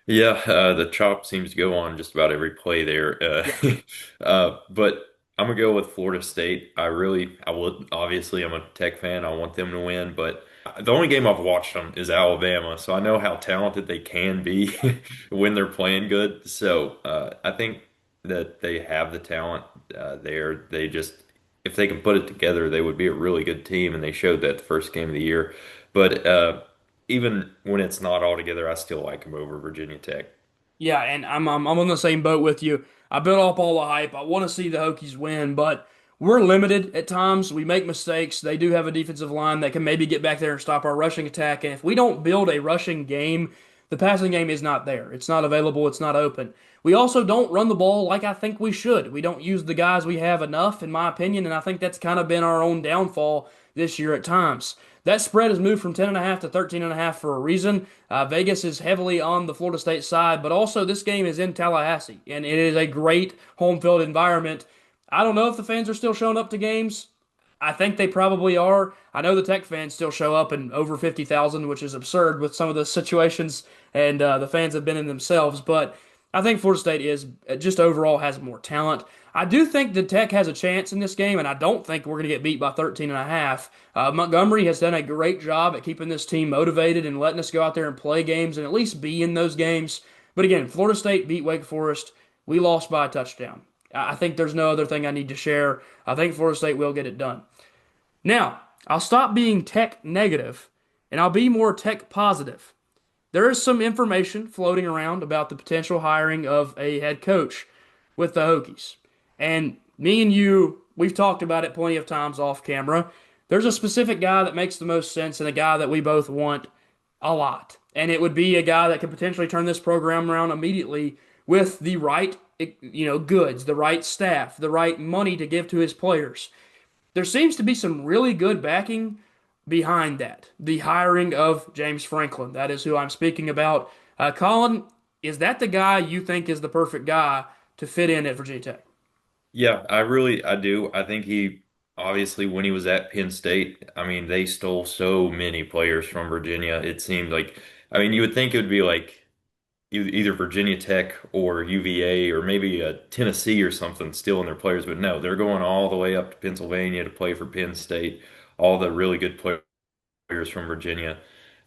Yeah, the chop seems to go on just about every play there. Yeah. But I'm gonna go with Florida State. I would obviously I'm a Tech fan. I want them to win, but the only game I've watched them is Alabama, so I know how talented they can be when they're playing good. So I think that they have the talent there. They just if they can put it together, they would be a really good team, and they showed that the first game of the year. But even when it's not all together, I still like them over Virginia Tech. Yeah, and I'm on the same boat with you. I built up all the hype. I want to see the Hokies win, but we're limited at times. We make mistakes. They do have a defensive line that can maybe get back there and stop our rushing attack. And if we don't build a rushing game, the passing game is not there. It's not available. It's not open. We also don't run the ball like I think we should. We don't use the guys we have enough, in my opinion, and I think that's kind of been our own downfall this year at times. That spread has moved from 10.5 to 13.5 for a reason. Vegas is heavily on the Florida State side, but also this game is in Tallahassee, and it is a great home field environment. I don't know if the fans are still showing up to games. I think they probably are. I know the Tech fans still show up in over 50,000, which is absurd with some of the situations and the fans have been in themselves. But I think Florida State is just overall has more talent. I do think the Tech has a chance in this game, and I don't think we're going to get beat by 13 and a half. Montgomery has done a great job at keeping this team motivated and letting us go out there and play games and at least be in those games. But again, Florida State beat Wake Forest. We lost by a touchdown. I think there's no other thing I need to share. I think Florida State will get it done. Now, I'll stop being Tech negative and I'll be more Tech positive. There is some information floating around about the potential hiring of a head coach with the Hokies. And me and you, we've talked about it plenty of times off camera. There's a specific guy that makes the most sense and a guy that we both want a lot. And it would be a guy that could potentially turn this program around immediately with the right, goods, the right staff, the right money to give to his players. There seems to be some really good backing behind that. The hiring of James Franklin. That is who I'm speaking about. Colin, is that the guy you think is the perfect guy to fit in at Virginia Tech? Yeah, I do. I think he obviously when he was at Penn State, I mean, they stole so many players from Virginia. It seemed like, I mean, you would think it would be like either Virginia Tech or UVA or maybe Tennessee or something stealing their players, but no, they're going all the way up to Pennsylvania to play for Penn State. All the really good players from Virginia.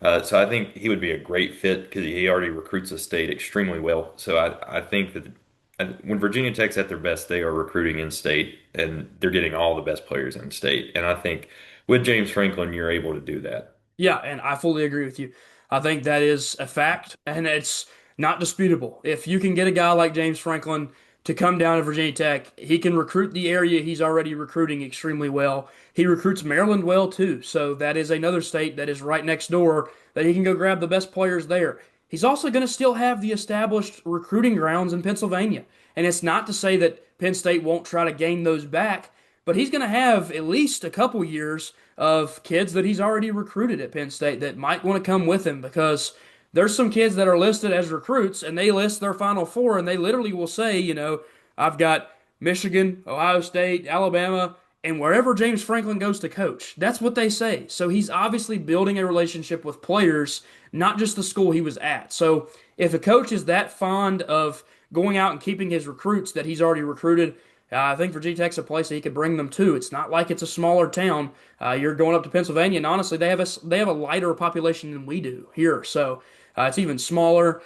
So I think he would be a great fit because he already recruits the state extremely well. So I think that when Virginia Tech's at their best, they are recruiting in state and they're getting all the best players in state. And I think with James Franklin, you're able to do that. Yeah, and I fully agree with you. I think that is a fact, and it's not disputable. If you can get a guy like James Franklin to come down to Virginia Tech, he can recruit the area he's already recruiting extremely well. He recruits Maryland well too, so that is another state that is right next door that he can go grab the best players there. He's also going to still have the established recruiting grounds in Pennsylvania, and it's not to say that Penn State won't try to gain those back, but he's going to have at least a couple years of kids that he's already recruited at Penn State that might want to come with him because there's some kids that are listed as recruits and they list their Final Four and they literally will say, I've got Michigan, Ohio State, Alabama, and wherever James Franklin goes to coach. That's what they say. So he's obviously building a relationship with players, not just the school he was at. So if a coach is that fond of going out and keeping his recruits that he's already recruited, I think Virginia Tech's a place that he could bring them to. It's not like it's a smaller town. You're going up to Pennsylvania, and honestly, they have a lighter population than we do here, so it's even smaller.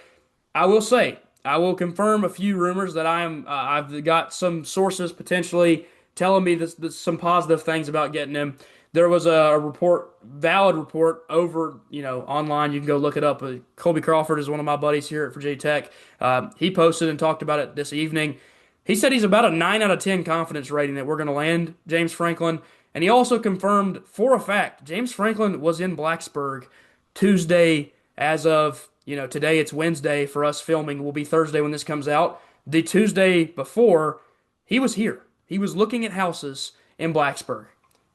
I will say, I will confirm a few rumors that I've got some sources potentially telling me this some positive things about getting him. There was a report, valid report over, online. You can go look it up. Colby Crawford is one of my buddies here at Virginia Tech. He posted and talked about it this evening. He said he's about a 9 out of 10 confidence rating that we're going to land James Franklin. And he also confirmed for a fact James Franklin was in Blacksburg Tuesday as of, today it's Wednesday for us filming. It will be Thursday when this comes out. The Tuesday before, he was here. He was looking at houses in Blacksburg.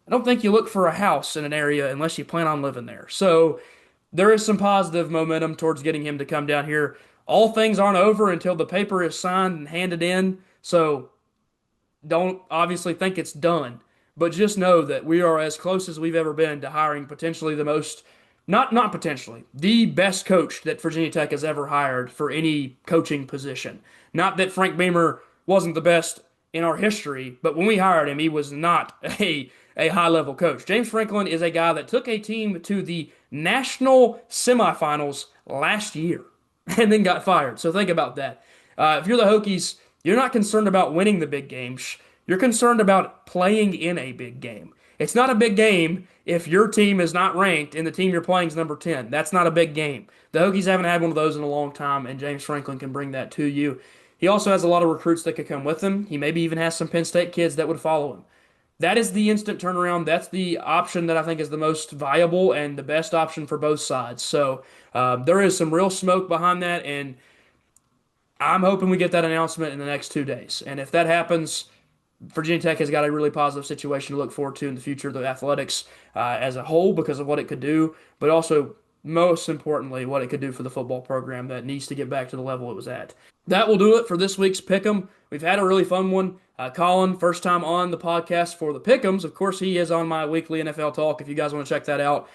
I don't think you look for a house in an area unless you plan on living there. So there is some positive momentum towards getting him to come down here. All things aren't over until the paper is signed and handed in. So don't obviously think it's done, but just know that we are as close as we've ever been to hiring potentially the most, not potentially, the best coach that Virginia Tech has ever hired for any coaching position. Not that Frank Beamer wasn't the best in our history, but when we hired him, he was not a high level coach. James Franklin is a guy that took a team to the national semifinals last year and then got fired. So think about that. If you're the Hokies, you're not concerned about winning the big games. You're concerned about playing in a big game. It's not a big game if your team is not ranked and the team you're playing is number 10. That's not a big game. The Hokies haven't had one of those in a long time, and James Franklin can bring that to you. He also has a lot of recruits that could come with him. He maybe even has some Penn State kids that would follow him. That is the instant turnaround. That's the option that I think is the most viable and the best option for both sides. So there is some real smoke behind that, and I'm hoping we get that announcement in the next 2 days. And if that happens, Virginia Tech has got a really positive situation to look forward to in the future of the athletics as a whole because of what it could do, but also most importantly, what it could do for the football program that needs to get back to the level it was at. That will do it for this week's Pick'em. We've had a really fun one. Colin, first time on the podcast for the Pick'ems. Of course, he is on my weekly NFL talk. If you guys want to check that out,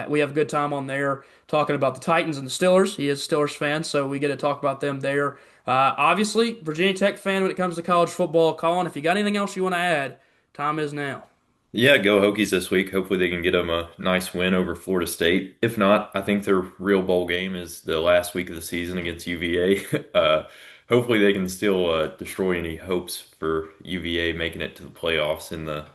we have a good time on there talking about the Titans and the Steelers. He is a Steelers fan, so we get to talk about them there. Obviously, Virginia Tech fan when it comes to college football. Colin, if you got anything else you want to add, time is now. Yeah, go Hokies this week. Hopefully they can get them a nice win over Florida State. If not, I think their real bowl game is the last week of the season against UVA. Hopefully they can still destroy any hopes for UVA making it to the playoffs in the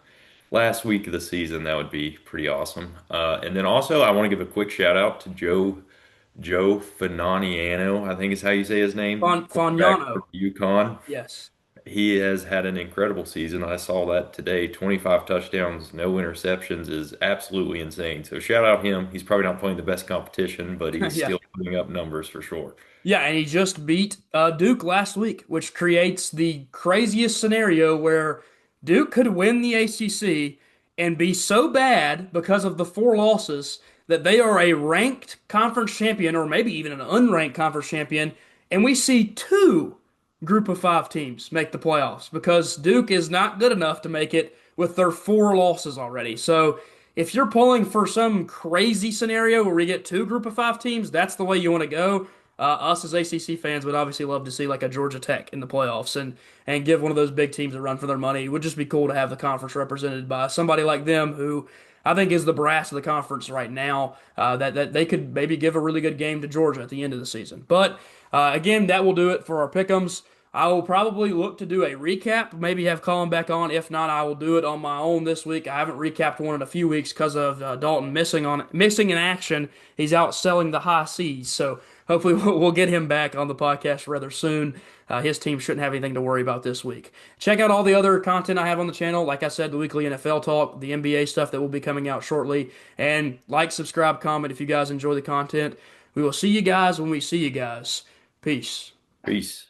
last week of the season. That would be pretty awesome. And then also I want to give a quick shout out to Joe Fananiano, I think is how you say his name, quarterback for Fagnano. UConn. Yes. He has had an incredible season. I saw that today. 25 touchdowns, no interceptions is absolutely insane. So shout out him. He's probably not playing the best competition, but he's Yeah. still putting up numbers for sure. Yeah, and he just beat Duke last week, which creates the craziest scenario where Duke could win the ACC and be so bad because of the four losses that they are a ranked conference champion or maybe even an unranked conference champion, and we see two group of five teams make the playoffs because Duke is not good enough to make it with their four losses already. So if you're pulling for some crazy scenario where we get two group of five teams, that's the way you want to go. Us as ACC fans would obviously love to see like a Georgia Tech in the playoffs and give one of those big teams a run for their money. It would just be cool to have the conference represented by somebody like them who I think is the brass of the conference right now. That they could maybe give a really good game to Georgia at the end of the season. But again, that will do it for our pick'ems. I will probably look to do a recap, maybe have Colin back on. If not, I will do it on my own this week. I haven't recapped one in a few weeks because of Dalton missing in action. He's out selling the high seas, so hopefully we'll get him back on the podcast rather soon. His team shouldn't have anything to worry about this week. Check out all the other content I have on the channel. Like I said, the weekly NFL talk, the NBA stuff that will be coming out shortly. And like, subscribe, comment if you guys enjoy the content. We will see you guys when we see you guys. Peace. Peace.